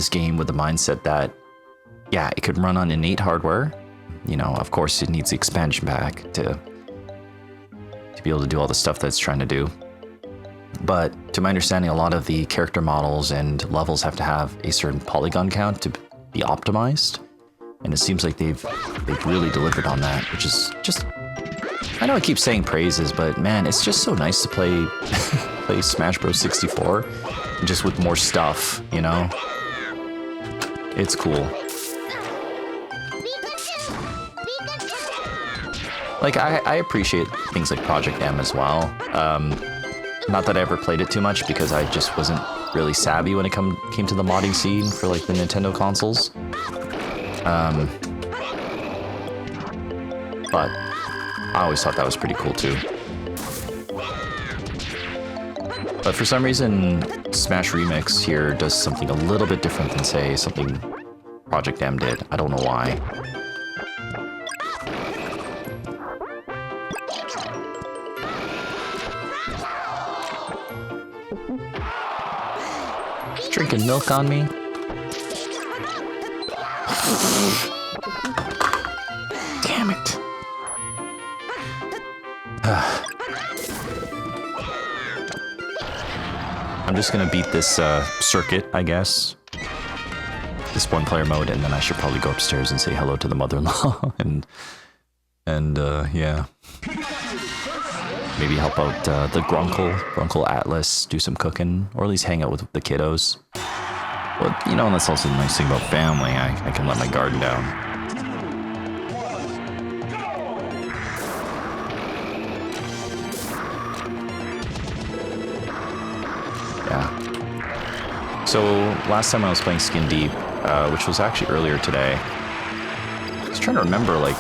game with the mindset that, yeah, it could run on innate hardware. You know, of course, it needs the expansion pack to be able to do all the stuff that's trying to do. But to my understanding, a lot of the character models and levels have to have a certain polygon count to be optimized. And it seems like they've really delivered on that, which is just... I know I keep saying praises, but man, it's just so nice to play play Smash Bros. 64 just with more stuff, you know? It's cool. Like, I appreciate things like Project M as well. Not that I ever played it too much because I just wasn't really savvy when it came to the modding scene for like the Nintendo consoles. But I always thought that was pretty cool too. But for some reason, Smash Remix here does something a little bit different than, say, something Project M did. I don't know why. Drinking milk on me? Damn it. I'm just gonna beat this circuit, I guess. This one-player mode, and then I should probably go upstairs and say hello to the mother-in-law, and yeah. Maybe help out the Grunkle Atlas, do some cooking, or at least hang out with the kiddos. But, you know, and that's also the nice thing about family. I can let my guard down. Yeah. So, last time I was playing Skin Deep, which was actually earlier today, I was trying to remember, like,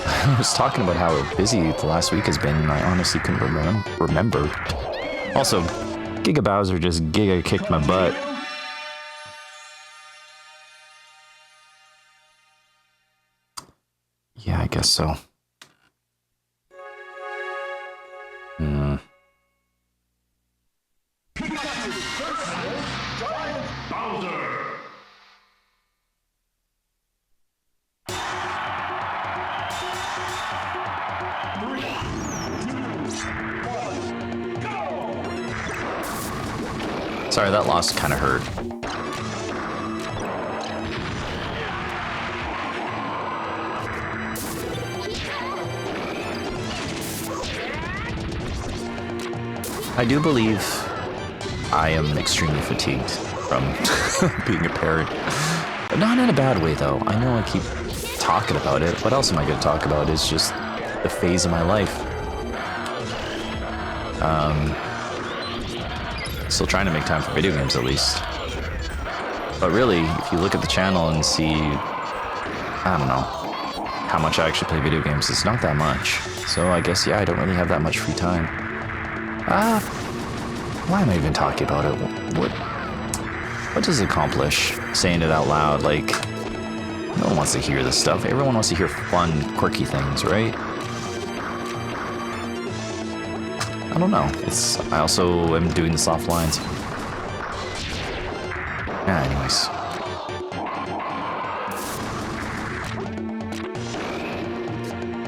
I was talking about how busy the last week has been, and I honestly couldn't remember. Also, Giga Bowser just Giga kicked my butt. Yeah, I guess so. Sorry, that loss kind of hurt. I do believe I am extremely fatigued from being a parent. But not in a bad way, though. I know I keep talking about it. What else am I going to talk about? It's just the phase of my life. Still trying to make time for video games, at least. But really, if you look at the channel and see, I don't know, how much I actually play video games, it's not that much. So I guess, yeah, I don't really have that much free time. Why am I even talking about it? What does it accomplish? Saying it out loud, like, no one wants to hear this stuff. Everyone wants to hear fun, quirky things, right? I don't know. I also am doing the soft lines. Anyways.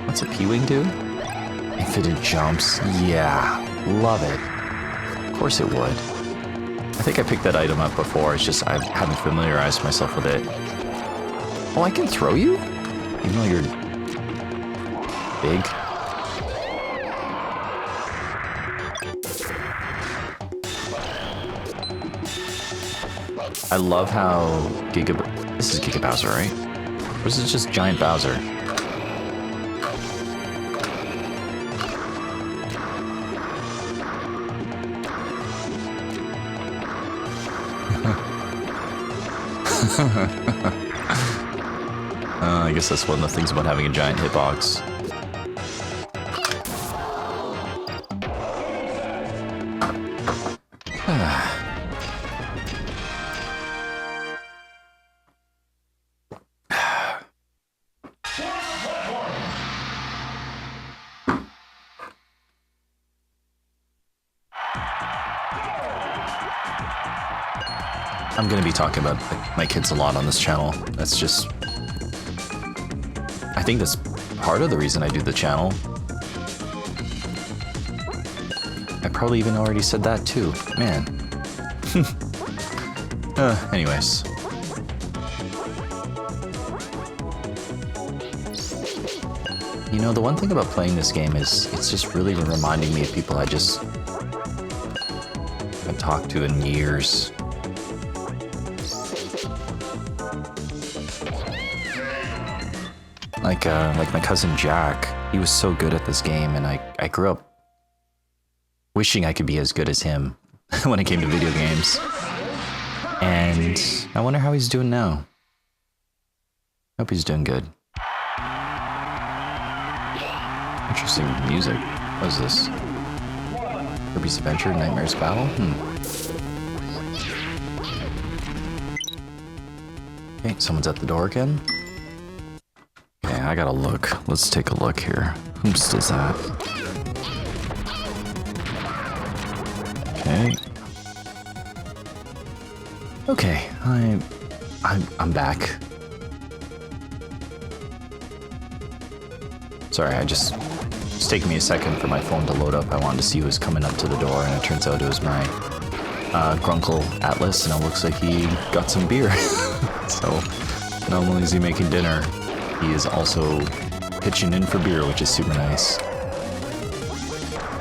What's a P-Wing do? Infinite jumps. Yeah, love it. Of course it would. I think I picked that item up before, it's just I haven't familiarized myself with it. Oh, I can throw you? Even though you're big? I love how this is Giga Bowser, right? Or is it just Giant Bowser? I guess that's one of the things about having a giant hitbox. I'm gonna be talking about my kids a lot on this channel. That's just... I think that's part of the reason I do the channel. I probably even already said that too. Man. Anyways. You know, the one thing about playing this game is it's just really reminding me of people I just haven't talked to in years. Like my cousin Jack, he was so good at this game, and I grew up wishing I could be as good as him when it came to video games. And I wonder how he's doing now. Hope he's doing good. Interesting music. What is this? Kirby's Adventure, Nightmare's Battle? Okay, someone's at the door again. Okay, I gotta look. Let's take a look here. Whoops does that? Okay. Okay, I'm back. Sorry, it's taking me a second for my phone to load up. I wanted to see who was coming up to the door, and it turns out it was my Grunkle Atlas, and it looks like he got some beer. So, not only is he making dinner, he is also pitching in for beer, which is super nice.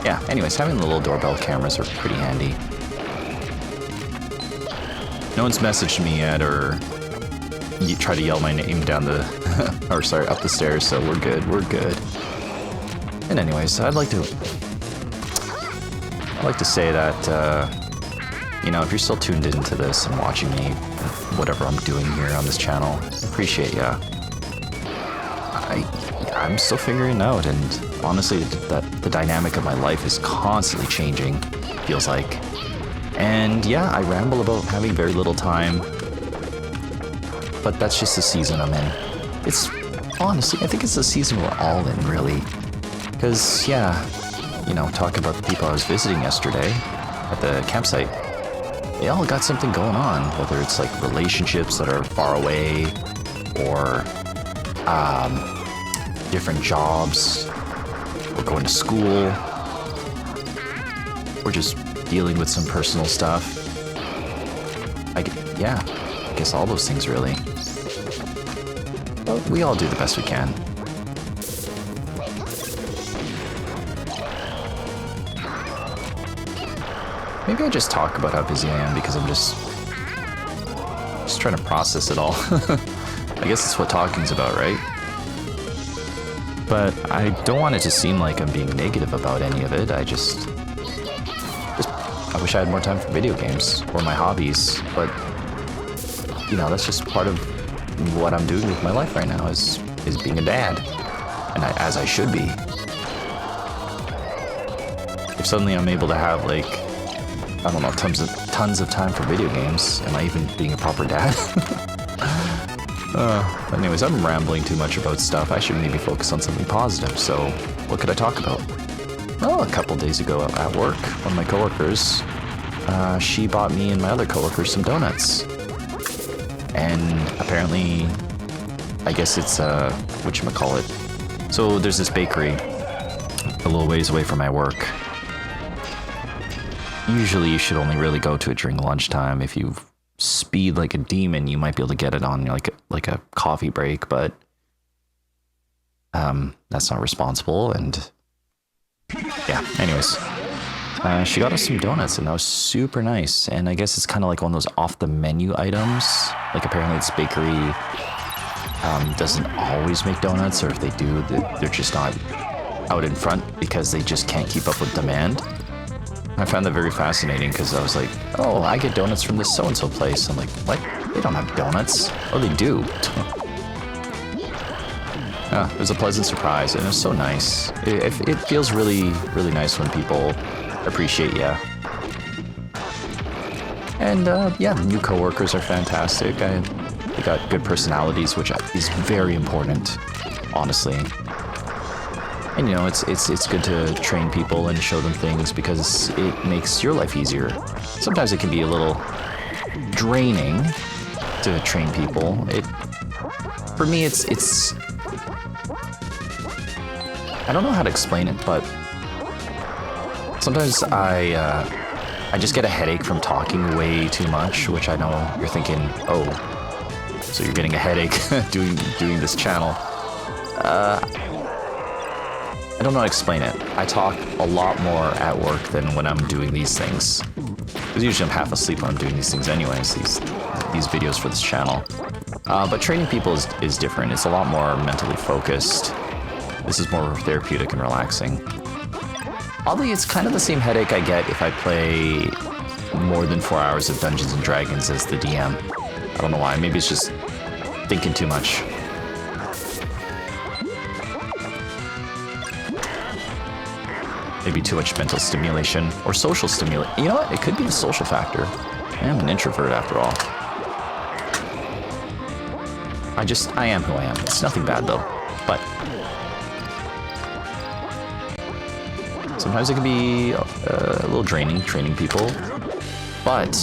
Yeah, anyways, having the little doorbell cameras are pretty handy. No one's messaged me yet, or you try to yell my name down the, or sorry, up the stairs, so we're good, we're good. And anyways, I'd like to say that, you know, if you're still tuned into this and watching me, whatever I'm doing here on this channel, I appreciate ya. I'm still figuring it out, and honestly, the dynamic of my life is constantly changing, feels like. And yeah, I ramble about having very little time, but that's just the season I'm in. It's, honestly, I think it's the season we're all in, really. Because, yeah, you know, talking about the people I was visiting yesterday at the campsite, they all got something going on, whether it's like relationships that are far away, or different jobs, or going to school, or just dealing with some personal stuff. I guess all those things, really. But we all do the best we can. Maybe I just talk about how busy I am because I'm just trying to process it all. I guess that's what talking's about, right? But I don't want it to seem like I'm being negative about any of it. I wish I had more time for video games or my hobbies, but you know, that's just part of what I'm doing with my life right now is being a dad, and as I should be. if suddenly I'm able to have like, I don't know, tons of time for video games, am I even being a proper dad? But anyways, I'm rambling too much about stuff. I should maybe focus on something positive. So, what could I talk about? Well, a couple days ago at work, one of my coworkers, she bought me and my other coworkers some donuts. And apparently, I guess it's, whatchamacallit. So there's this bakery a little ways away from my work. Usually you should only really go to it during lunchtime. If you speed like a demon, you might be able to get it on like a coffee break, but that's not responsible. And yeah, anyways, she got us some donuts and that was super nice. And I guess it's kind of like one of those off the menu items. Like apparently this bakery doesn't always make donuts, or if they do, they're just not out in front because they just can't keep up with demand. I found that very fascinating because I was like, oh, I get donuts from this so-and-so place. I'm like, what? They don't have donuts. Oh, they do. It was a pleasant surprise, and it was so nice. It feels really, really nice when people appreciate you. And yeah, the new coworkers are fantastic. They got good personalities, which is very important, honestly. And you know, it's good to train people and show them things because it makes your life easier. Sometimes it can be a little draining to train people. For me, it's I don't know how to explain it, but sometimes I just get a headache from talking way too much, which I know you're thinking, oh, so you're getting a headache doing this channel. I don't know how to explain it. I talk a lot more at work than when I'm doing these things. Because usually I'm half asleep when I'm doing these things anyways, these videos for this channel. But training people is different. It's a lot more mentally focused. This is more therapeutic and relaxing. Oddly, it's kind of the same headache I get if I play more than 4 hours of Dungeons & Dragons as the DM. I don't know why. Maybe it's just thinking too much. Maybe too much mental stimulation or social stimulation. You know what? It could be the social factor. I'm an introvert after all. I am who I am. It's nothing bad though. But sometimes it can be a little draining, training people. But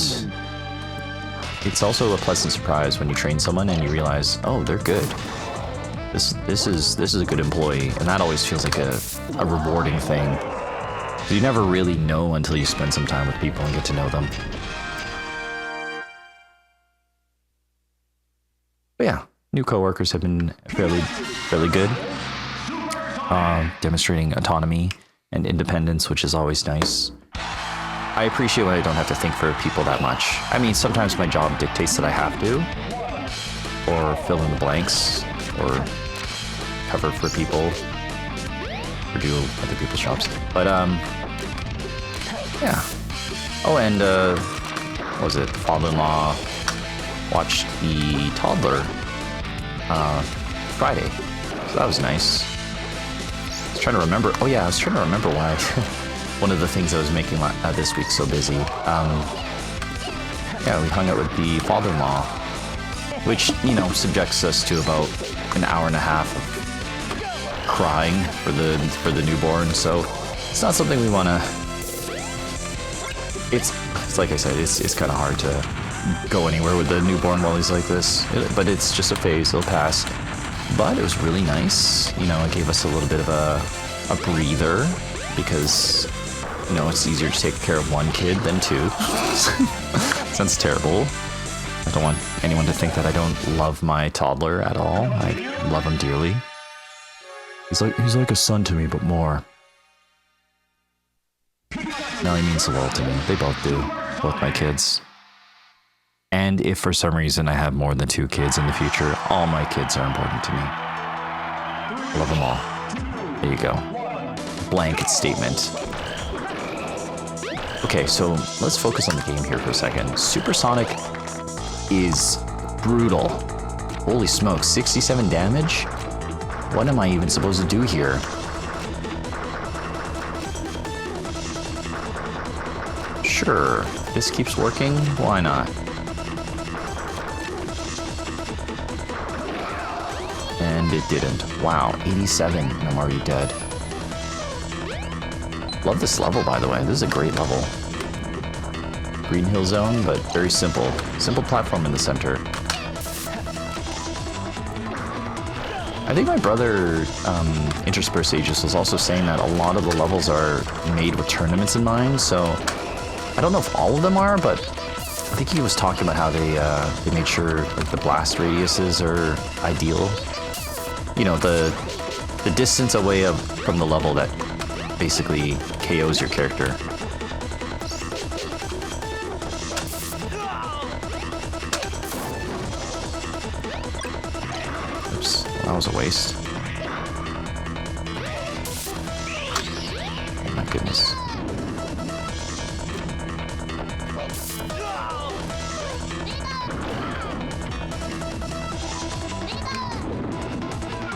it's also a pleasant surprise when you train someone and you realize, oh, they're good. This is a good employee, and that always feels like a rewarding thing. You never really know until you spend some time with people and get to know them. But yeah, new coworkers have been fairly good. Demonstrating autonomy and independence, which is always nice. I appreciate when I don't have to think for people that much. I mean, sometimes my job dictates that I have to, or fill in the blanks, or cover for people, or do other people's jobs. But yeah. Oh, and what was it? Father-in-law watched the Toddler Friday, so that was nice. I was trying to remember. Oh yeah, I was trying to remember why. One of the things I was making this week so busy. Yeah, we hung out with the father-in-law, which, you know, subjects us to about an hour and a half of crying for the newborn. So it's not something we want to. It's like I said, it's kind of hard to go anywhere with the newborn while he's like this. But it's just a phase; it'll pass. But it was really nice. You know, it gave us a little bit of a breather because, you know, it's easier to take care of one kid than two. Sounds terrible. I don't want anyone to think that I don't love my toddler at all. I love him dearly. He's like a son to me, but more. No, he means the world to me. They both do. Both my kids. And if for some reason I have more than 2 kids in the future, all my kids are important to me. I love them all. There you go. Blanket statement. Okay, so let's focus on the game here for a second. Supersonic is brutal. Holy smokes, 67 damage? What am I even supposed to do here? Sure, this keeps working, why not? And it didn't. Wow, 87 and I'm already dead. Love this level, by the way. This is a great level. Green Hill Zone, but very simple. Simple platform in the center. I think my brother, Interspersed Aegis, was also saying that a lot of the levels are made with tournaments in mind, so I don't know if all of them are, but I think he was talking about how they made sure like the blast radiuses are ideal. You know, the distance away from the level that basically KOs your character. Oops, that was a waste. Oh my goodness.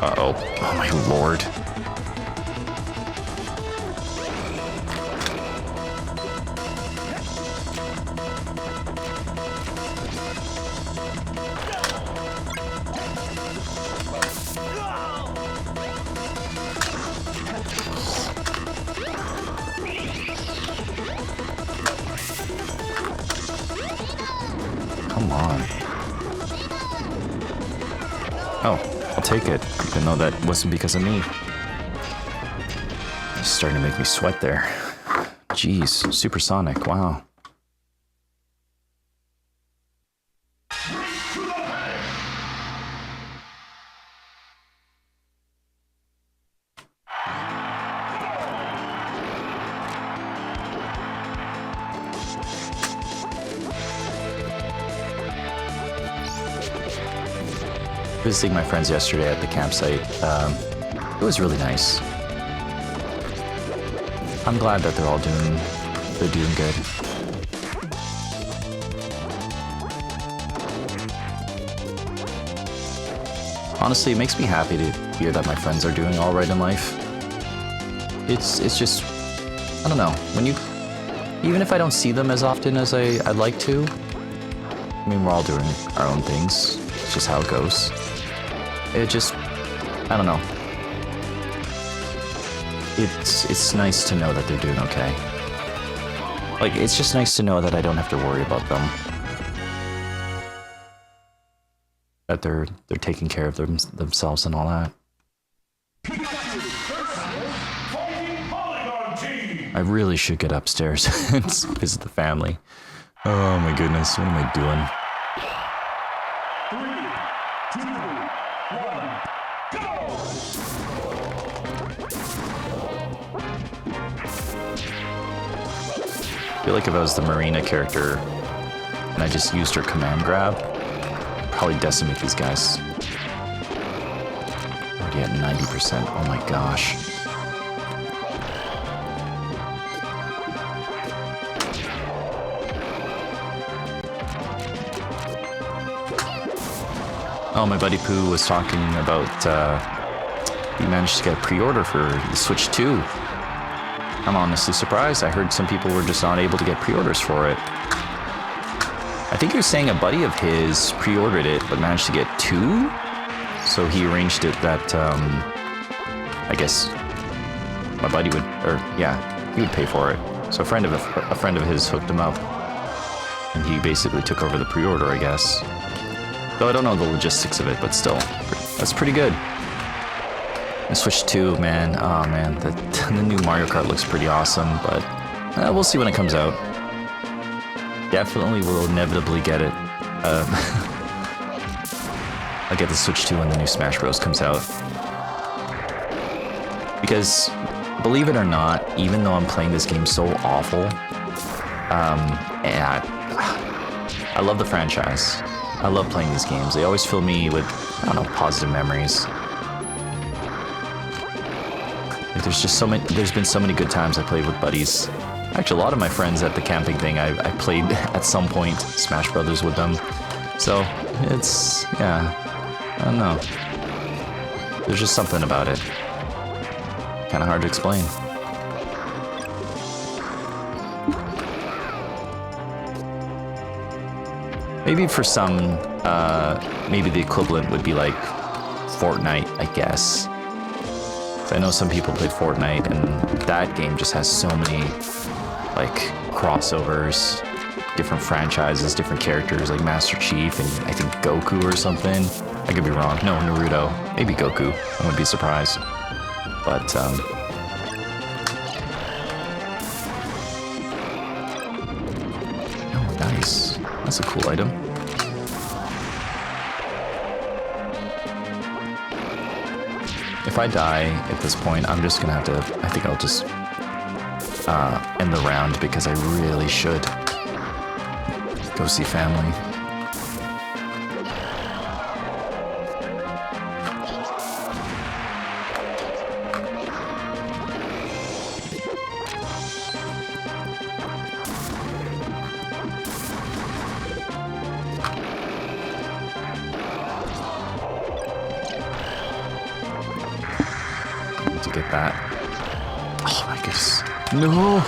Uh-oh. Oh my lord. Come on. Oh, I'll take it, even though that wasn't because of me. It's starting to make me sweat there. Jeez, supersonic, wow. Visiting my friends yesterday at the campsite. It was really nice. I'm glad that they're doing good. Honestly, it makes me happy to hear that my friends are doing all right in life. It's just, I don't know, even if I don't see them as often as I'd like to, I mean, we're all doing our own things. It's just how it goes. It just, I don't know. It's nice to know that they're doing okay. Like, it's just nice to know that I don't have to worry about them. That they're taking care of themselves and all that. I really should get upstairs and visit the family. Oh my goodness, what am I doing? 3, 2, 1, go! I feel like if I was the Marina character and I just used her command grab, I'd probably decimate these guys. Already at 90%, oh my gosh. Oh, my buddy Pooh was talking about, he managed to get a pre-order for the Switch 2. I'm honestly surprised. I heard some people were just not able to get pre-orders for it. I think he was saying a buddy of his pre-ordered it, but managed to get 2? So he arranged it that, I guess, my buddy would, he would pay for it. So a friend of his hooked him up. And he basically took over the pre-order, I guess. Though I don't know the logistics of it, but still, that's pretty good. And Switch 2, man, oh man, the new Mario Kart looks pretty awesome, but we'll see when it comes out. Definitely will inevitably get it. I'll get the Switch 2 when the new Smash Bros. Comes out. Because, believe it or not, even though I'm playing this game so awful, I love the franchise. I love playing these games. They always fill me with, I don't know, positive memories. Like there's been so many good times I played with buddies. Actually, a lot of my friends at the camping thing, I played at some point Smash Brothers with them. So, it's, yeah, I don't know. There's just something about it. Kind of hard to explain. Maybe for some, maybe the equivalent would be like Fortnite, I guess. So I know some people play Fortnite, and that game just has so many like crossovers, different franchises, different characters like Master Chief and I think Goku or something. I could be wrong. No, Naruto. Maybe Goku. I wouldn't be surprised. But oh, nice. That's a cool item. If I die at this point, I'm just gonna have to, I think I'll just end the round because I really should go see family. To get that. Oh my goodness. No!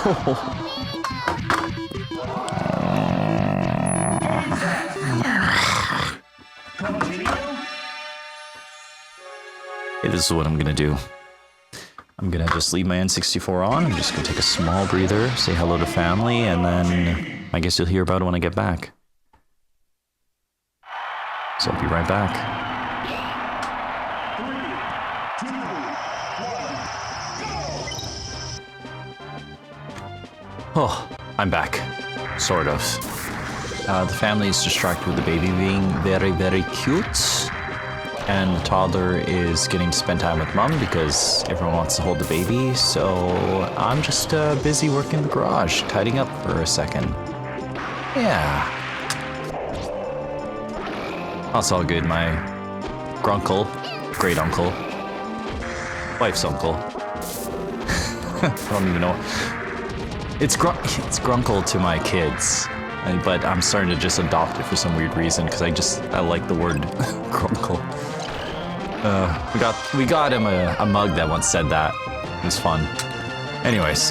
Hey, this is what I'm gonna do. I'm gonna just leave my N64 on. I'm just gonna take a small breather, say hello to family, and then I guess you'll hear about it when I get back. So I'll be right back. Oh, I'm back. Sort of. The family is distracted with the baby being very, very cute. And the toddler is getting to spend time with mom because everyone wants to hold the baby. So I'm just busy working in the garage, tidying up for a second. Yeah. That's all good. My grunkle, great uncle, wife's uncle. I don't even know. It's grunkle to my kids, but I'm starting to just adopt it for some weird reason because I like the word grunkle. We got him a mug that once said that. It was fun. Anyways,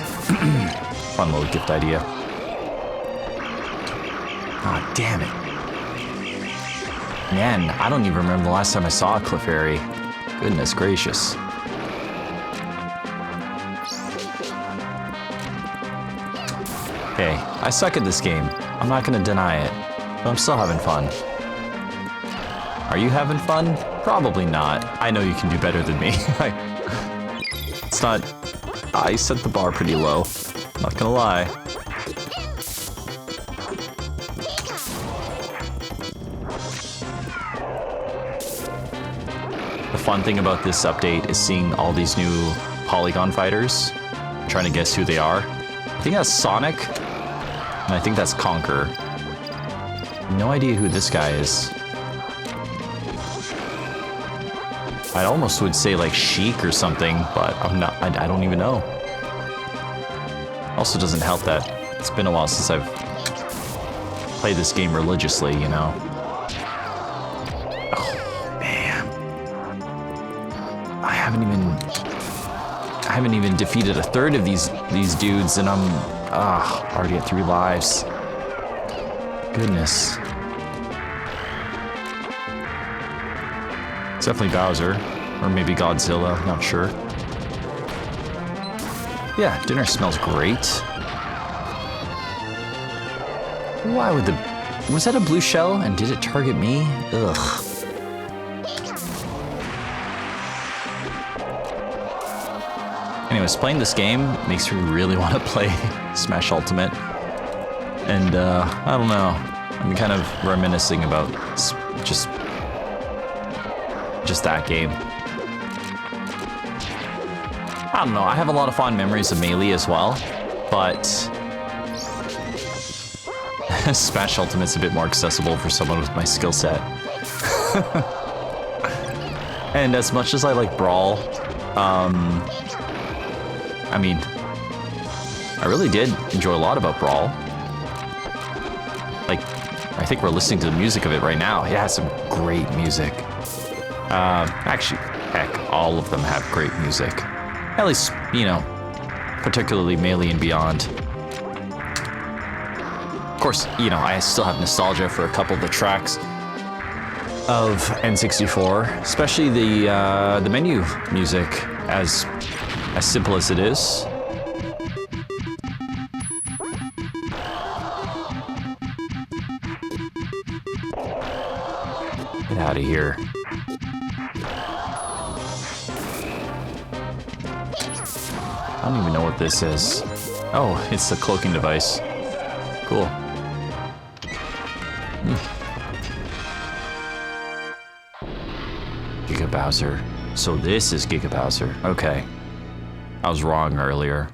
fun little gift idea. Ah, damn it. Man, I don't even remember the last time I saw a Clefairy. Goodness gracious. Okay, I suck at this game. I'm not gonna deny it, but I'm still having fun. Are you having fun? Probably not. I know you can do better than me. It's not... I set the bar pretty low. Not gonna lie. The fun thing about this update is seeing all these new polygon fighters. I'm trying to guess who they are. I think that's Sonic, and I think that's Conquer. No idea who this guy is. I almost would say like Sheik or something, but I'm not. I don't even know. Also doesn't help that it's been a while since I've played this game religiously, you know. Oh man, I haven't even defeated a third of these dudes, and I'm already at 3 lives. Goodness. It's definitely Bowser, or maybe Godzilla, not sure. Yeah, dinner smells great. Why would was that a blue shell, and did it target me? Ugh. Anyways, playing this game makes me really want to play Smash Ultimate. And, I don't know. I'm kind of reminiscing about just that game. I don't know, I have a lot of fond memories of Melee as well, but Smash Ultimate's a bit more accessible for someone with my skill set. And as much as I like Brawl, I mean, I really did enjoy a lot about Brawl. Like, I think we're listening to the music of it right now. It has some great music. Actually, heck, all of them have great music. At least, you know, particularly Melee and Beyond. course, you know, I still have nostalgia for a couple of the tracks of N64, especially the menu music, as simple as it is. Get out of here. I don't even know what this is. Oh, it's the cloaking device. Cool. Giga Bowser. So this is Giga Bowser. Okay. I was wrong earlier.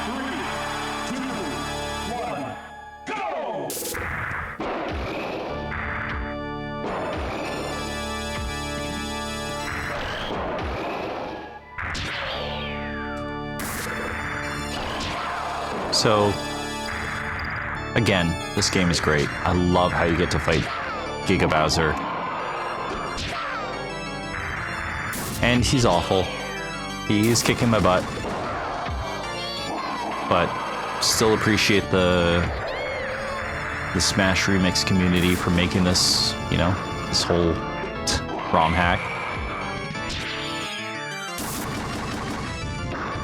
3, 2, 1, go! Continue. So, again, this game is great. I love how you get to fight Giga Bowser. And he's awful. He's kicking my butt. But still appreciate the Smash Remix community for making this, you know, this whole ROM hack.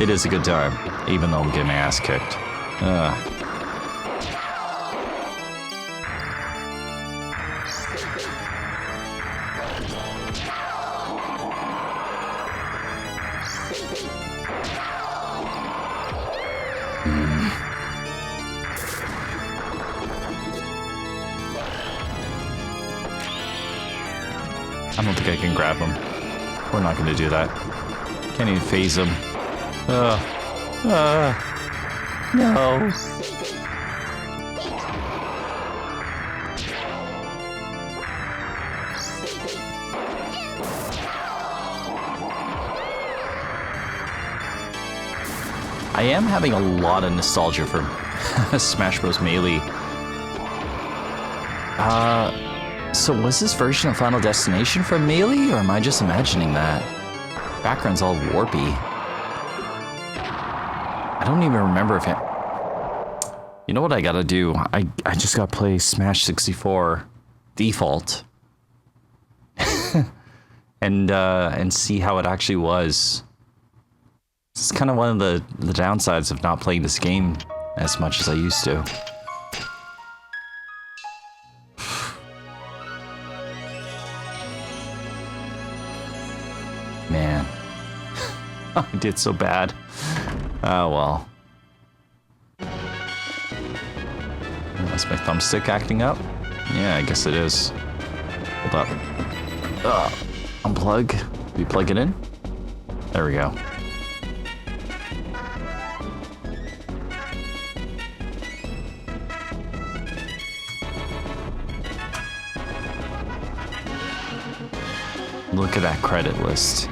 It is a good time, even though I'm getting my ass kicked. I don't think I can grab him. We're not going to do that. Can't even phase him. No. I am having a lot of nostalgia for Smash Bros. Melee. So was this version of Final Destination from Melee, or am I just imagining that? Background's all warpy. I don't even remember if it... You know what I gotta do? I just gotta play Smash 64 default. and see how it actually was. It's kind of one of the downsides of not playing this game as much as I used to. Man. I did so bad. Oh well. That's my thumbstick acting up? Yeah, I guess it is. Hold up. Unplug. We plug it in? There we go. Look at that credit list.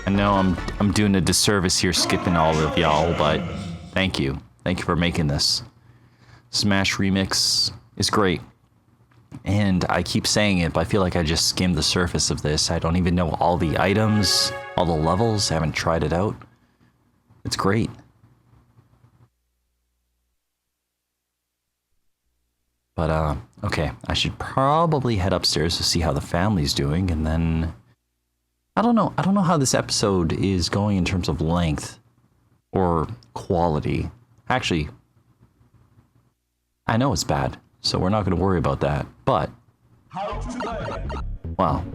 I know I'm doing a disservice here skipping all of y'all, but thank you. Thank you for making this. Smash Remix is great. And I keep saying it, but I feel like I just skimmed the surface of this. I don't even know all the items, all the levels. I haven't tried it out. It's great. But, okay. I should probably head upstairs to see how the family's doing, and then... I don't know how this episode is going in terms of length or quality. Actually, I know it's bad, so we're not going to worry about that. But, How to play. well,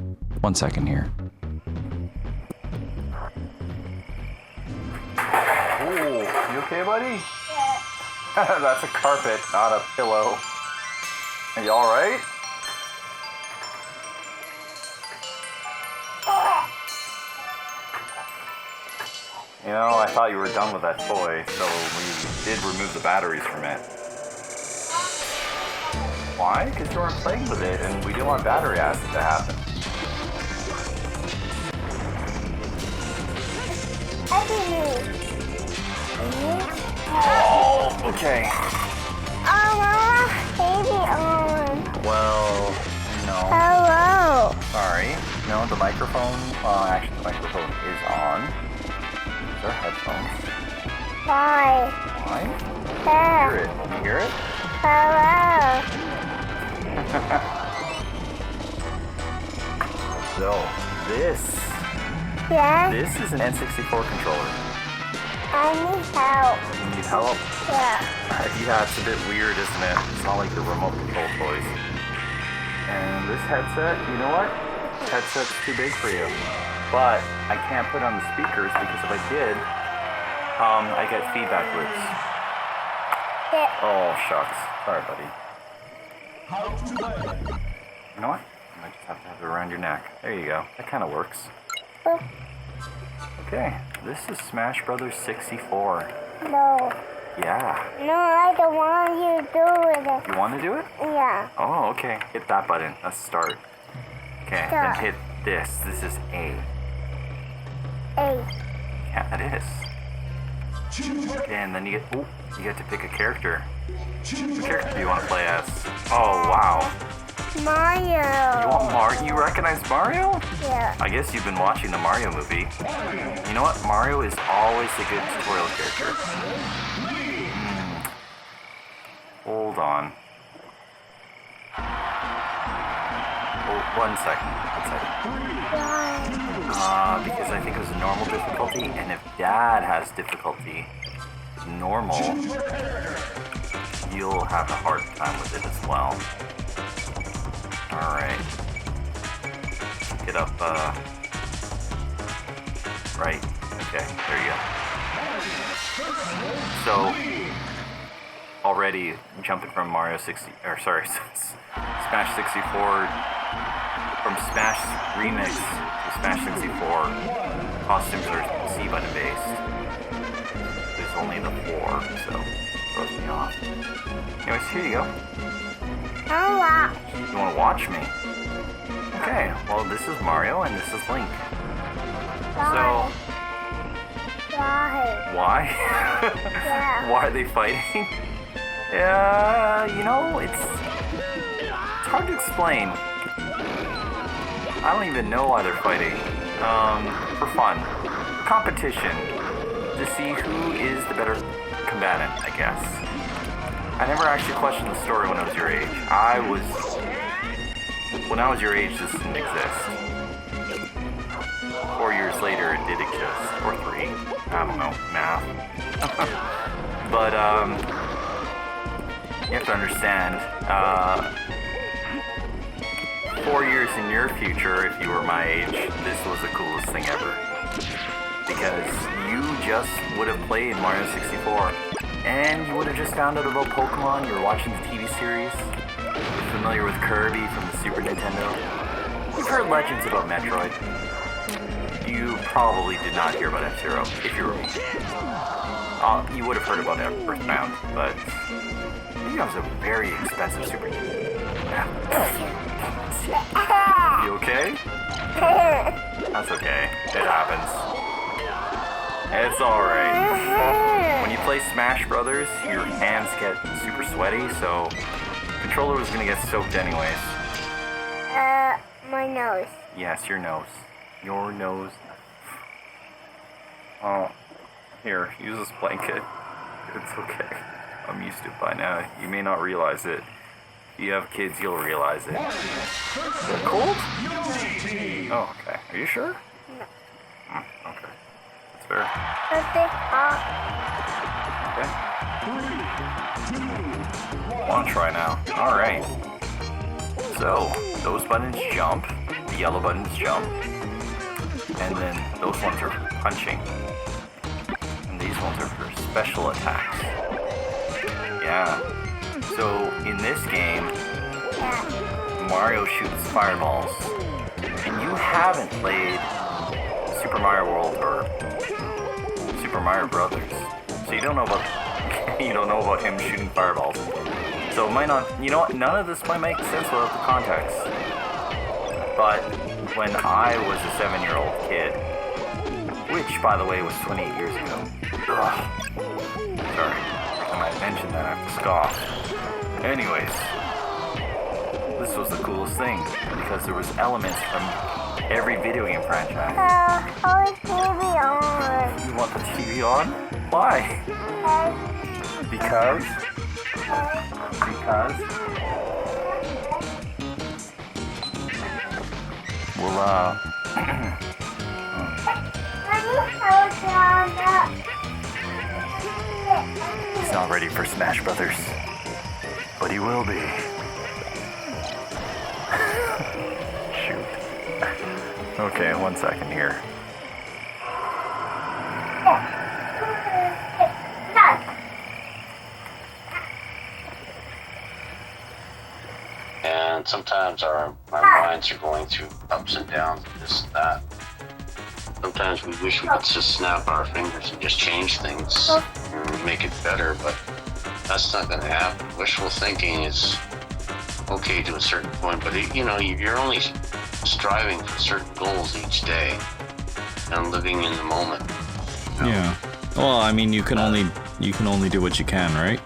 1 second here. Ooh, you okay, buddy? That's a carpet, not a pillow. Are you alright? You know, I thought you were done with that toy, so we did remove the batteries from it. Why? Because you weren't playing with it, and we didn't want battery acid to happen. Oh, okay. Well, no. Hello. Sorry. No, the microphone, actually the microphone is on. These are headphones. Hi. Why? Yeah. Hear it. Can you hear it? Hello. So, this Yeah. is an N64 controller. I need help. You need help? Yeah. Yeah, it's a bit weird, isn't it? It's not like the remote control toys. And this headset, you know what? This headset's too big for you. But I can't put on the speakers because if I did, I get feedback loops. Yeah. Oh, shucks. Sorry, buddy. How to play. You know what? You might just have to have it around your neck. There you go. That kind of works. Oh, Okay, this is Smash Brothers 64. no. Yeah. No, I don't want you to do it. You want to do it? Yeah. Oh, okay. Hit that button. Let's start. Okay, then Start. hit this. This is A. Hey. Yeah, it is. Okay, and then you get to pick a character. What character do you want to play as? Oh, wow. Mario. You want Mario? You recognize Mario? Yeah. I guess you've been watching the Mario movie. You know what? Mario is always a good tutorial character. Hold on. Oh, 1 second. 1 second. Why? Because I think it was normal difficulty, and if Dad has difficulty, normal, you'll have a hard time with it as well. Alright. Get up, right. Okay, there you go. So, already jumping from Mario 60, or sorry, Smash 64, from Smash Remix to Smash 64, costumes are C button based. There's only the 4, so it throws me off. Anyways, here you go. Hello. You want to watch me? Okay, well this is Mario and this is Link. So, Why? why? Yeah. Why are they fighting? Yeah, you know, it's hard to explain. I don't even know why they're fighting. For fun. Competition. To see who is the better combatant, I guess. I never actually questioned the story when I was your age. When I was your age, this didn't exist. 4 years later, it did exist. Or 3. I don't know. Math. But, you have to understand, 4 years in your future, if you were my age, this was the coolest thing ever. Because you just would have played Mario 64, and you would have just found out about Pokemon, you were watching the TV series, you're familiar with Kirby from the Super Nintendo, you've heard legends about Metroid. You probably did not hear about F-Zero, if you were me. You would have heard about Earthbound, but I think that was a very expensive Super Nintendo. You okay? That's okay. It happens. It's alright. When you play Smash Brothers, your hands get super sweaty, so the controller was gonna get soaked anyways. My nose. Yes, your nose. Your nose. Oh, here, use this blanket. It's okay. I'm used to it by now. You may not realize it. If you have kids, you'll realize it. Is it cold? Oh, okay. Are you sure? No. Okay. That's fair. Is it hot? Okay. Want to try now? Alright. So, those buttons jump, the yellow buttons jump, and then those ones are for punching. And these ones are for special attacks. Yeah. So, in this game, Mario shoots fireballs. And you haven't played Super Mario World or Super Mario Brothers. So you don't know about him shooting fireballs. So it might not, you know what, none of this might make sense without the context. But when I was a 7-year-old kid, which by the way was 28 years ago. Sorry, every time I mention that I have to scoff. Anyways, this was the coolest thing because there was elements from every video game franchise. TV on. You want the TV on? Why? Because? Well, he's not ready for Smash Brothers, but he will be. Shoot. Okay, 1 second here. And sometimes our minds are going through ups and downs, this and that. Sometimes we wish we could just snap our fingers and just change things and make it better, but that's not going to happen. Wishful thinking is okay to a certain point, but you're only striving for certain goals each day and living in the moment. Yeah. Well, I mean, you can only do what you can, right?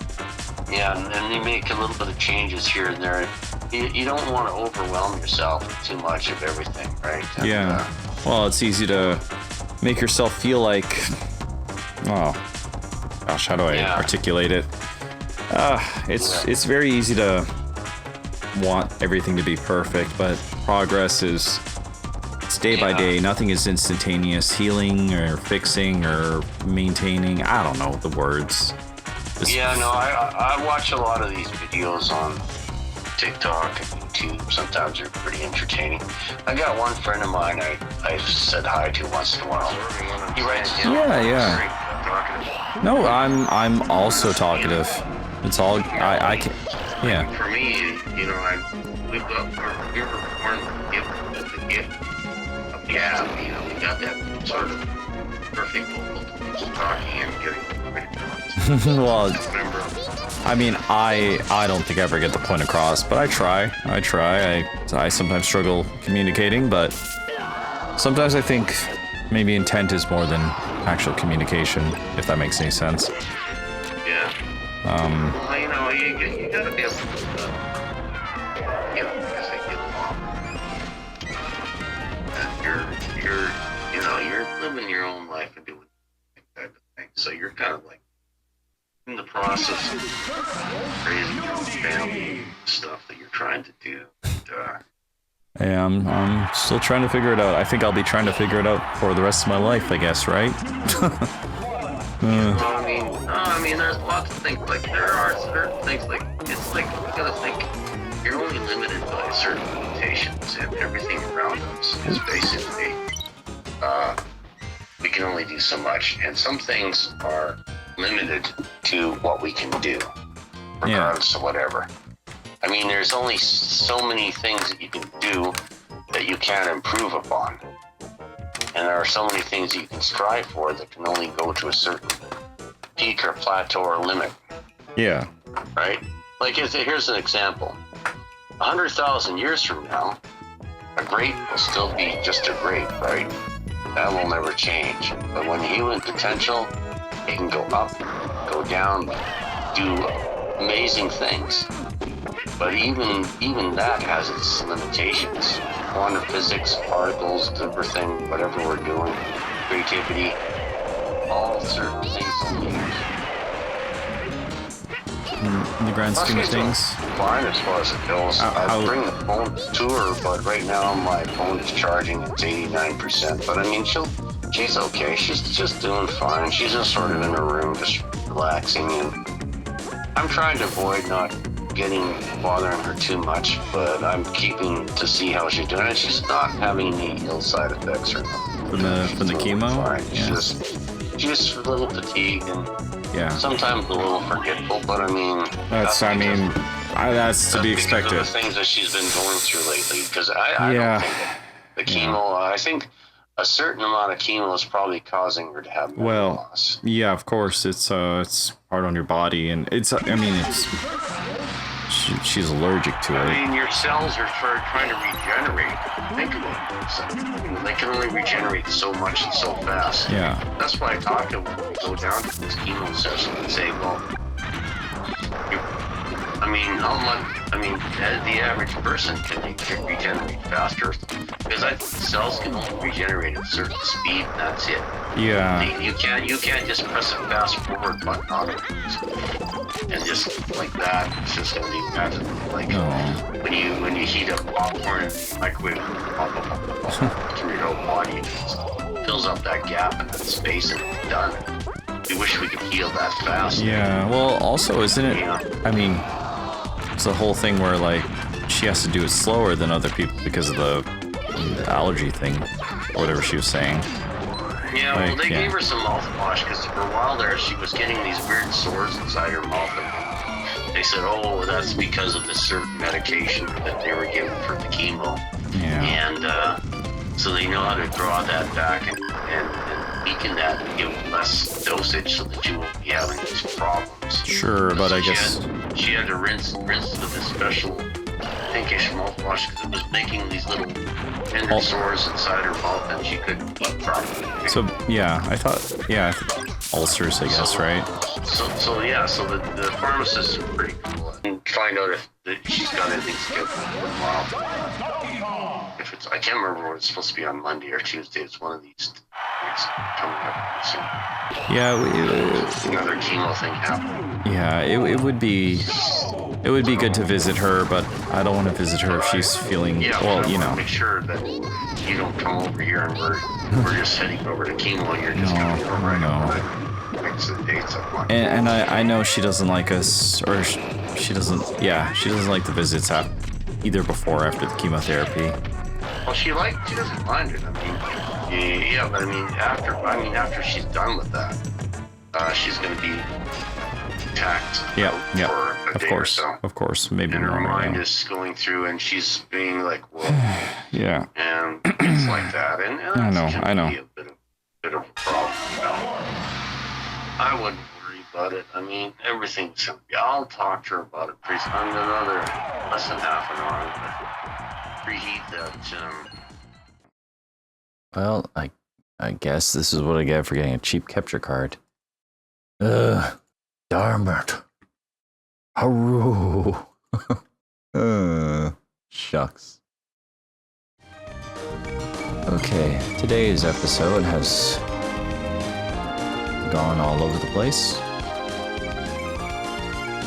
Yeah, and then you make a little bit of changes here and there. You don't want to overwhelm yourself with too much of everything, right? And, yeah. Well, it's easy to make yourself feel like, oh, gosh, how do I articulate it? It's very easy to want everything to be perfect, but progress is it's day by day. Nothing is instantaneous. Healing or fixing or maintaining. I don't know the words. I watch a lot of these videos on TikTok and YouTube. Sometimes they're pretty entertaining. I got one friend of mine I've said hi to once in a while. He writes No, I'm also talkative. It's all I can. Yeah. For me, we've got we were born with the gift of gab. We got that sort of perfect vocal to talking and getting ready. Well, I mean, I don't think I ever get the point across, but I try. I sometimes struggle communicating, but sometimes I think maybe intent is more than actual communication, if that makes any sense. Yeah. Well, you gotta be able to, you're living your own life and doing that type of thing. So you're kind of like in the process of raising your own family stuff that you're trying to do. Yeah, I'm still trying to figure it out. I think I'll be trying to figure it out for the rest of my life, I guess, right? I mean, there's lots of things, like, there are certain things, like, it's like, you gotta think, you're only limited by certain limitations, and everything around us is basically, we can only do so much, and some things are limited to what we can do, regardless of whatever. I mean, there's only so many things that you can do that you can't improve upon. And there are so many things you can strive for that can only go to a certain peak or plateau or limit. Yeah. Right? Like, here's an example. 100,000 years from now, a grape will still be just a grape, right? That will never change. But when human potential, it can go up, go down, do amazing things. But even that has its limitations. Quantum physics, particles, everything, whatever we're doing, creativity, all certain things only. In the grand scheme of things. Fine as far as it goes. I bring the phone to her, but right now my phone is charging. It's 89%. But I mean, she's okay. She's just doing fine. She's just sort of in her room, just relaxing and I'm trying to avoid not bothering her too much, but I'm keeping to see how she's doing. And she's not having any ill side effects or nothing. From the chemo? Fine. Yeah. She's just a little fatigued and sometimes a little forgetful, but I mean... That's to be expected. Because of the things that she's been going through lately, because I don't think that the chemo, I think a certain amount of chemo is probably causing her to have memory loss. Yeah, of course, it's hard on your body, and she's allergic to it. I mean, your cells are trying to regenerate. Think about it. They can only regenerate so much and so fast. Yeah. That's why I talk to them when we go down to this chemo session and say, well, the average person can regenerate faster because I think cells can only regenerate at a certain speed, and that's it. Yeah. You can't just press a fast forward button on it and just like that. It's just gonna be magic. Like when you heat up popcorn in the microwave, through your whole body, it just fills up that gap in that space and it's done. We wish we could heal that fast. Yeah. Well, also, isn't it? I mean, it's the whole thing where like she has to do it slower than other people because of the allergy thing, or whatever she was saying. Yeah, well, they gave her some mouthwash because for a while there she was getting these weird sores inside her mouth. And they said, oh, that's because of this certain medication that they were given for the chemo. Yeah. And so they know how to draw that back and weaken that and give less dosage so that you won't be having these problems. Sure, but I guess she had to rinse with this special pinkish mouthwash because it was making these little tender sores inside her mouth and she couldn't eat properly. So I thought ulcers, I guess, right? So the pharmacists are pretty cool and find out if she's got anything scheduled for tomorrow. If it's, I can't remember what it's supposed to be on Monday or Tuesday. It's one of these things coming up soon. Yeah, another chemo thing happening. Yeah, it would be good to visit her, but I don't want to visit her if she's feeling Make sure that you don't come over here and we're just heading over to chemo and you're just coming over right now. Mix the dates up. And I know she doesn't like us, or she doesn't like the visits either before or after the chemotherapy. Well, she doesn't mind it. But after she's done with that, she's going to be tacked for a day or so. Of course, maybe and more. her mind is going through, and she's being like, "Whoa," and things like that. And I know. Be a bit of a problem. I wouldn't worry about it. I mean, everything's going to be. I'll talk to her about it pretty soon. Another less than half an hour. Preheat that. Well, I guess this is what I get for getting a cheap capture card. Darn it. Haru. Shucks. Okay, today's episode has gone all over the place.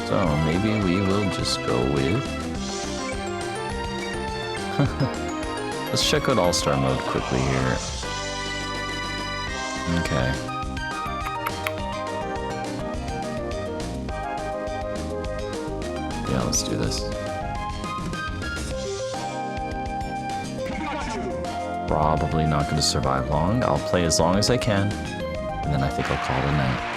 So maybe we will just go with... Let's check out All-Star mode quickly here. Okay. Yeah, let's do this. Probably not going to survive long. I'll play as long as I can, and then I think I'll call it a night.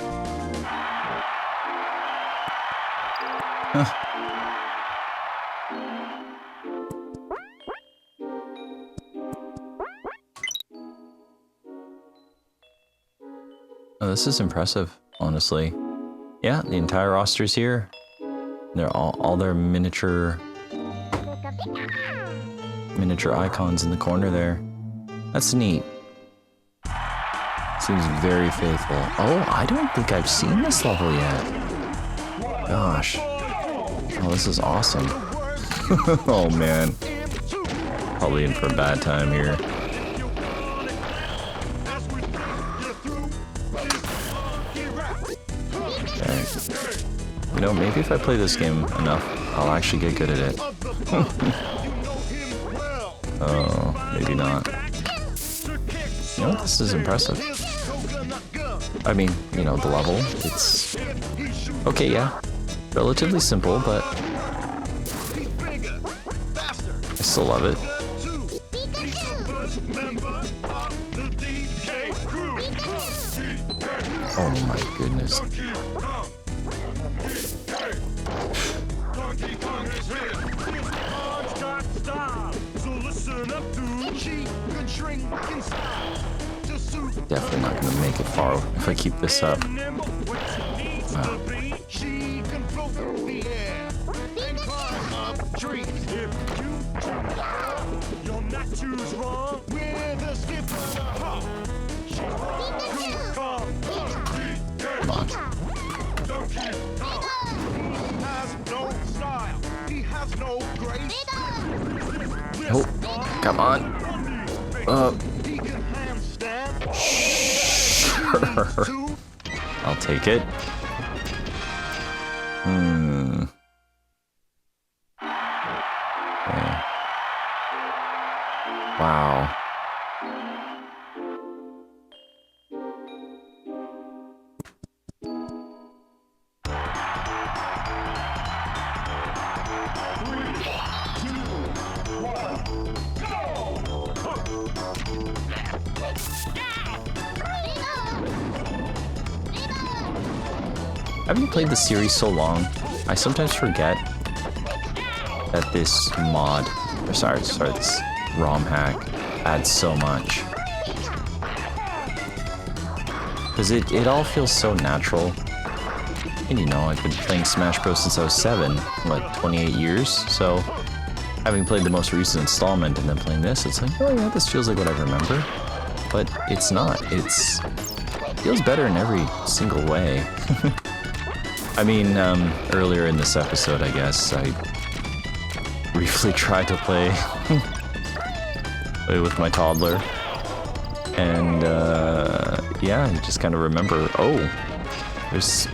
Oh, this is impressive, honestly. Yeah, the entire roster's here. They're all their miniature icons in the corner there. That's neat. Seems very faithful. Oh, I don't think I've seen this level yet. Gosh. Oh, this is awesome. Oh man. Probably in for a bad time here. Okay. You know, maybe if I play this game enough, I'll actually get good at it. Oh, maybe not. You know what? This is impressive. I mean, you know, the level, it's... Okay, yeah. Relatively simple, but I still love it. Oh my goodness. Definitely not gonna make it far if I keep this up. Come on. Oh, come on. Sure. I'll take it. Okay. Wow. Having played the series so long, I sometimes forget that this mod, or sorry, this ROM hack adds so much. Because it all feels so natural. And you know, I've been playing Smash Bros. Since I was 7, what, 28 years? So, having played the most recent installment and then playing this, it's like, oh yeah, this feels like what I remember. But it's not. It feels better in every single way. I mean, earlier in this episode, I guess, I briefly tried to play with my toddler. And, yeah, I just kind of remember, oh, there's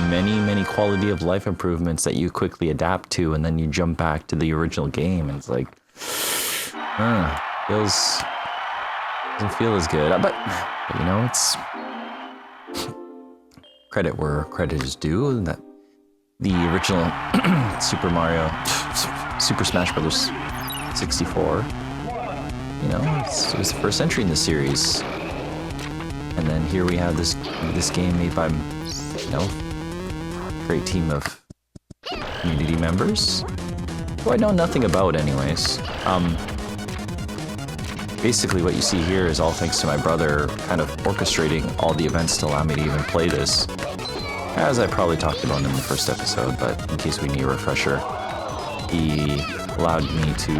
many quality of life improvements that you quickly adapt to, and then you jump back to the original game, and it's like, doesn't feel as good. But you know, it's credit where credit is due, and that the original Super Smash Bros. 64, you know, it was the first entry in the series, and then here we have this game made by, you know, great team of community members who I know nothing about anyways. Basically what you see here is all thanks to my brother kind of orchestrating all the events to allow me to even play this, as I probably talked about in the first episode, but in case we need a refresher, he allowed me to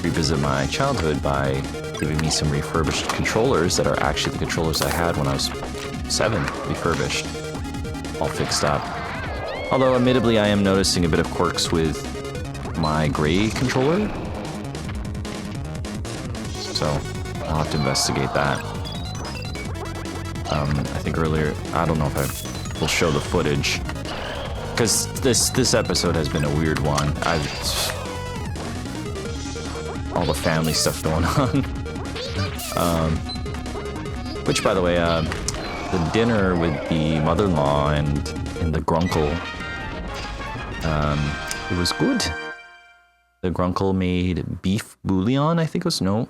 revisit my childhood by giving me some refurbished controllers that are actually the controllers I had when I was 7, refurbished, all fixed up. Although, admittedly, I am noticing a bit of quirks with my gray controller, so I'll have to investigate that. I think earlier, I don't know if I will show the footage, because this episode has been a weird one. All the family stuff going on. Which, by the way, the dinner with the mother-in-law and the grunkle, it was good. The grunkle made beef bouillon, I think it was. No.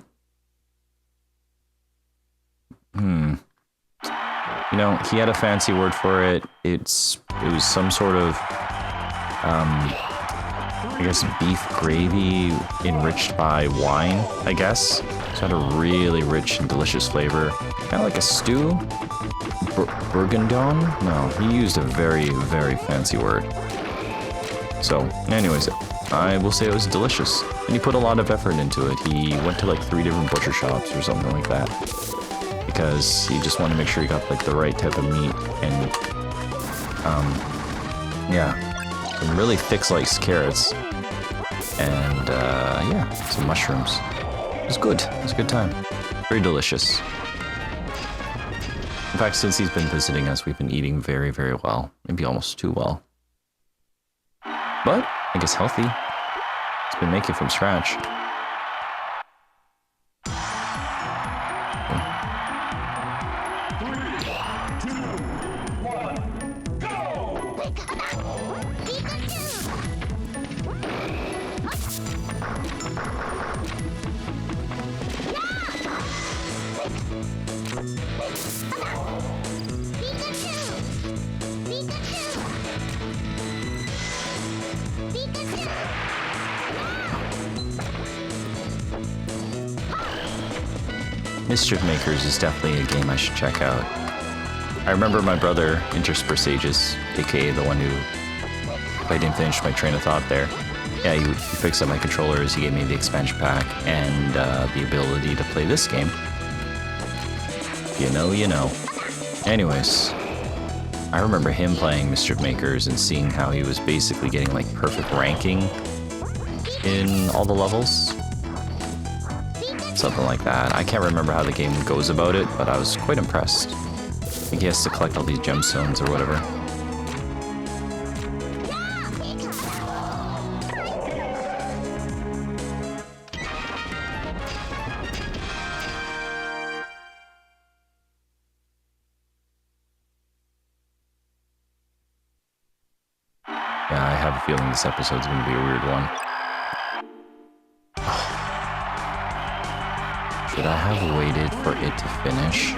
You know, he had a fancy word for it. It was some sort of, I guess, beef gravy enriched by wine, I guess. So it had a really rich and delicious flavor. Kind of like a stew. Bourguignon? No, he used a very, very fancy word. So, anyways, I will say it was delicious. And he put a lot of effort into it. He went to like 3 different butcher shops or something like that, because he just wanted to make sure he got like the right type of meat, and yeah, some really thick sliced carrots, and yeah, some mushrooms. It was good. It was a good time. Very delicious. In fact, since he's been visiting us, we've been eating very, very well. Maybe almost too well. But I guess healthy. He's been making from scratch. Mischief Makers is definitely a game I should check out. I remember my brother, Interspersages, aka the one who, if I didn't finish my train of thought there, yeah, he fixed up my controllers, he gave me the expansion pack, and the ability to play this game. You know. Anyways, I remember him playing Mischief Makers and seeing how he was basically getting like perfect ranking in all the levels. Something like that. I can't remember how the game goes about it, but I was quite impressed. I think he has to collect all these gemstones or whatever. Yeah, I have a feeling this episode's gonna be a weird one. Should I have waited for it to finish?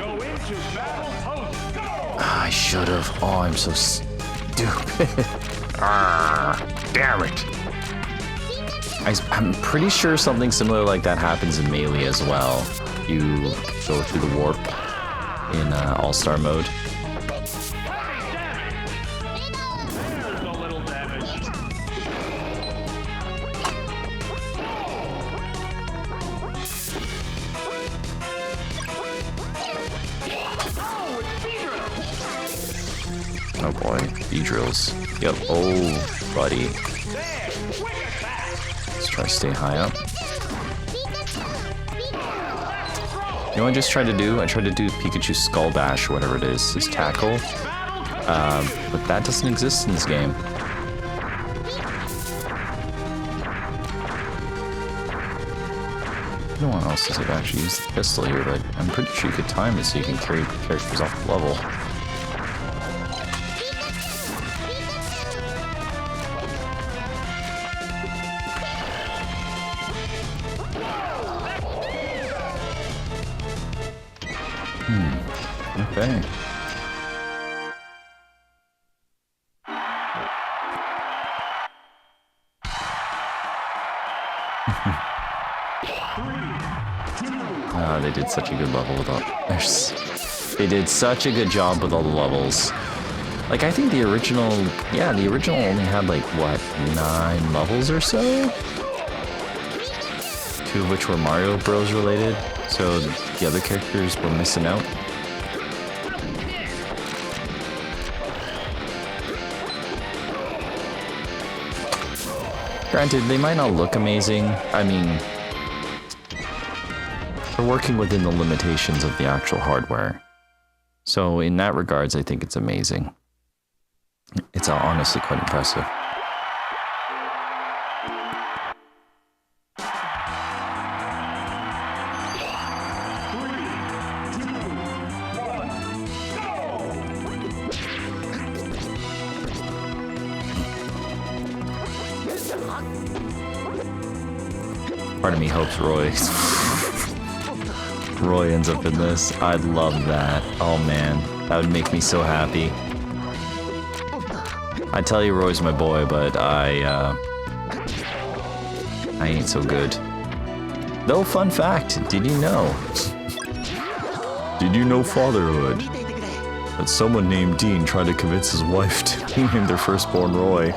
I should have. Oh, I'm so stupid. Damn it. I'm pretty sure something similar like that happens in Melee as well. You go through the warp in All-Star mode. Oh boy, V-drills. Yep. Oh, buddy. Let's try to stay high up. You know what I just tried to do? I tried to do Pikachu Skull Bash, or whatever it is, his tackle. But that doesn't exist in this game. No one else has actually used the pistol here, but I'm pretty sure you could time it so you can carry characters off the level. Okay. They did such a good level with all. They did such a good job with all the levels. Like, I think the original only had like what, 9 levels or so, 2 of which were Mario Bros related. So the other characters were missing out. Granted, they might not look amazing. I mean, they're working within the limitations of the actual hardware. So in that regards, I think it's amazing. It's honestly quite impressive. Part of me hopes Roy ends up in this. I'd love that. Oh man, that would make me so happy. I tell you, Roy's my boy, but I ain't so good. Though, fun fact, did you know? Did you know fatherhood? That someone named Dean tried to convince his wife to name their firstborn Roy.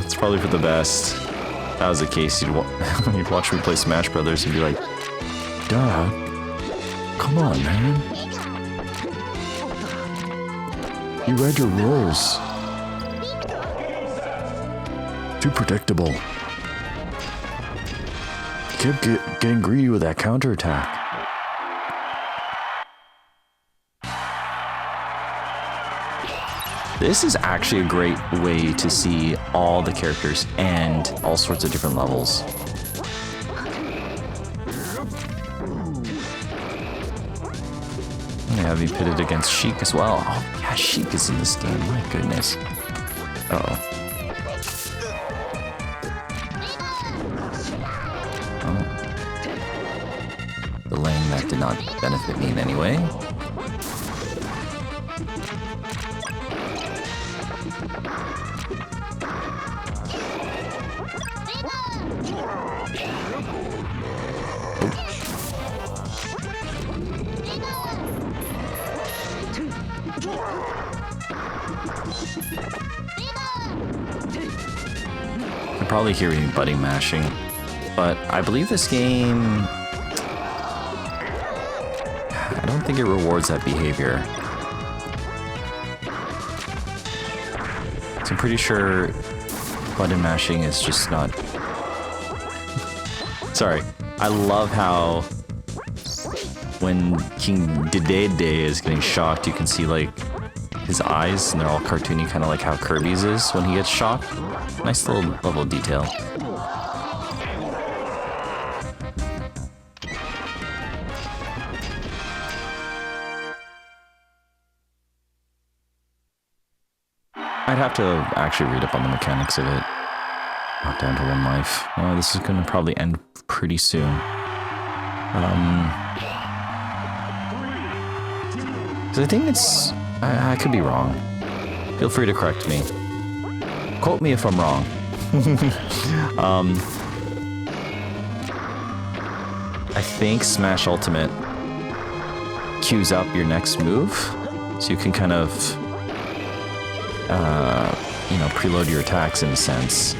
It's probably for the best. If that was the case, you'd watch me play Smash Brothers and be like, Dad, come on, man. You read your rules. Too predictable. You kept getting greedy with that counterattack. This is actually a great way to see all the characters and all sorts of different levels. have you pitted against Sheik as well. Oh, yeah, Sheik is in this game. My goodness. Uh-oh. Oh. Delaying that did not benefit me in any way. I'm probably hearing button mashing, but I believe this game, I don't think it rewards that behavior. So I'm pretty sure button mashing is just not... Sorry, I love how when King Dedede is getting shocked, you can see like his eyes, and they're all cartoony, kind of like how Kirby's is when he gets shocked. Nice little level of detail. I'd have to actually read up on the mechanics of it. Not down to 1 life. Oh, this is going to probably end pretty soon. Because I think it's... I could be wrong. Feel free to correct me. Quote me if I'm wrong. I think Smash Ultimate queues up your next move, so you can kind of, you know, preload your attacks in a sense.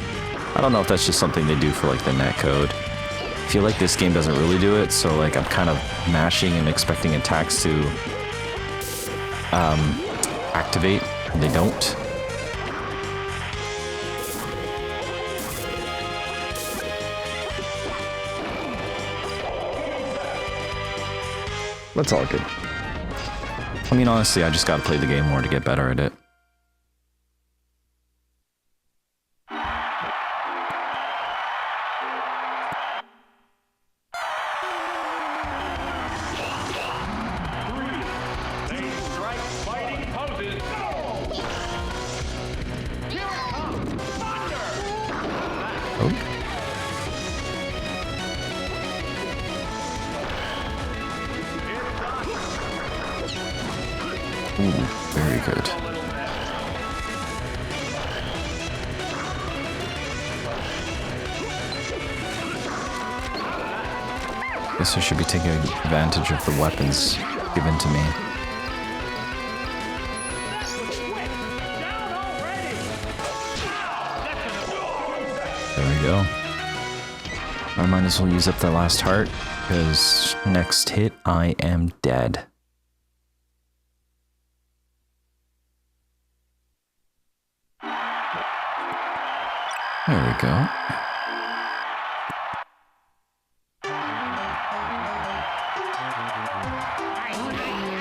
I don't know if that's just something they do for like the netcode. I feel like this game doesn't really do it, so like I'm kind of mashing and expecting attacks to activate, and they don't. That's all good. I mean, honestly, I just gotta play the game more to get better at it. Ooh, very good. Guess I should be taking advantage of the weapons given to me. There we go. I might as well use up the last heart, because next hit I am dead. There we go.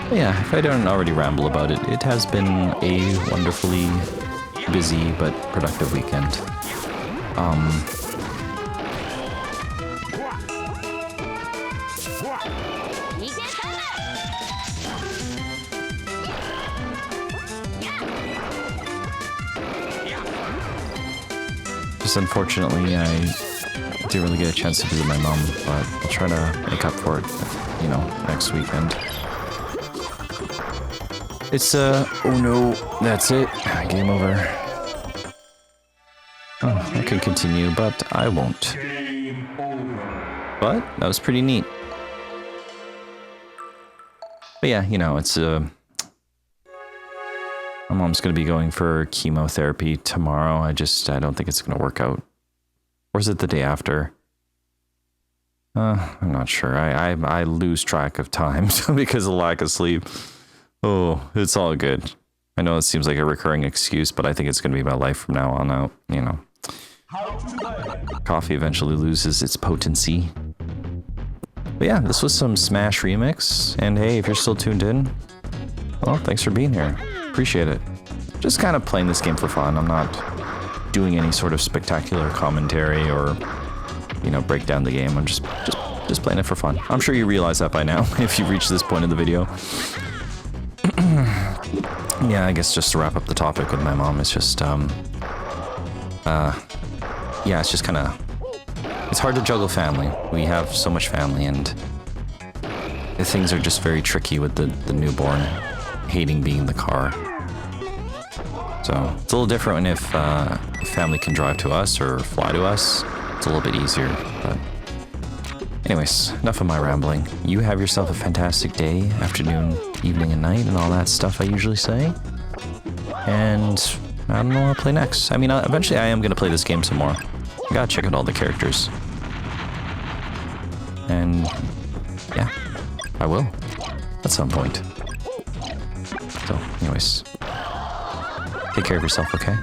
But yeah, if I don't already ramble about it, it has been a wonderfully busy but productive weekend. Just unfortunately, I didn't really get a chance to visit my mom, but I'll try to make up for it, you know, next weekend. It's, oh no, that's it. Game over. Oh, I could continue, but I won't. But that was pretty neat. But yeah, you know, it's, my mom's gonna be going for chemotherapy tomorrow. I don't think it's gonna work out. Or is it the day after? I'm not sure. I lose track of time because of lack of sleep. Oh, it's all good. I know it seems like a recurring excuse, but I think it's gonna be my life from now on out, you know. Coffee eventually loses its potency. But yeah, this was some Smash Remix, and hey, if you're still tuned in, well, thanks for being here. Appreciate it. Just kind of playing this game for fun. I'm not doing any sort of spectacular commentary or, you know, break down the game. I'm just playing it for fun. I'm sure you realize that by now if you've reached this point in the video. Yeah, I guess just to wrap up the topic with my mom, it's just, yeah, it's just kind of, it's hard to juggle family. We have so much family, and things are just very tricky with the newborn hating being in the car. So it's a little different when if family can drive to us or fly to us. It's a little bit easier, but anyways, enough of my rambling. You have yourself a fantastic day, afternoon, evening, and night, and all that stuff I usually say. And I don't know what I'll play next. I mean, eventually I am going to play this game some more. I gotta check out all the characters. And yeah, I will at some point. So anyways, take care of yourself, okay?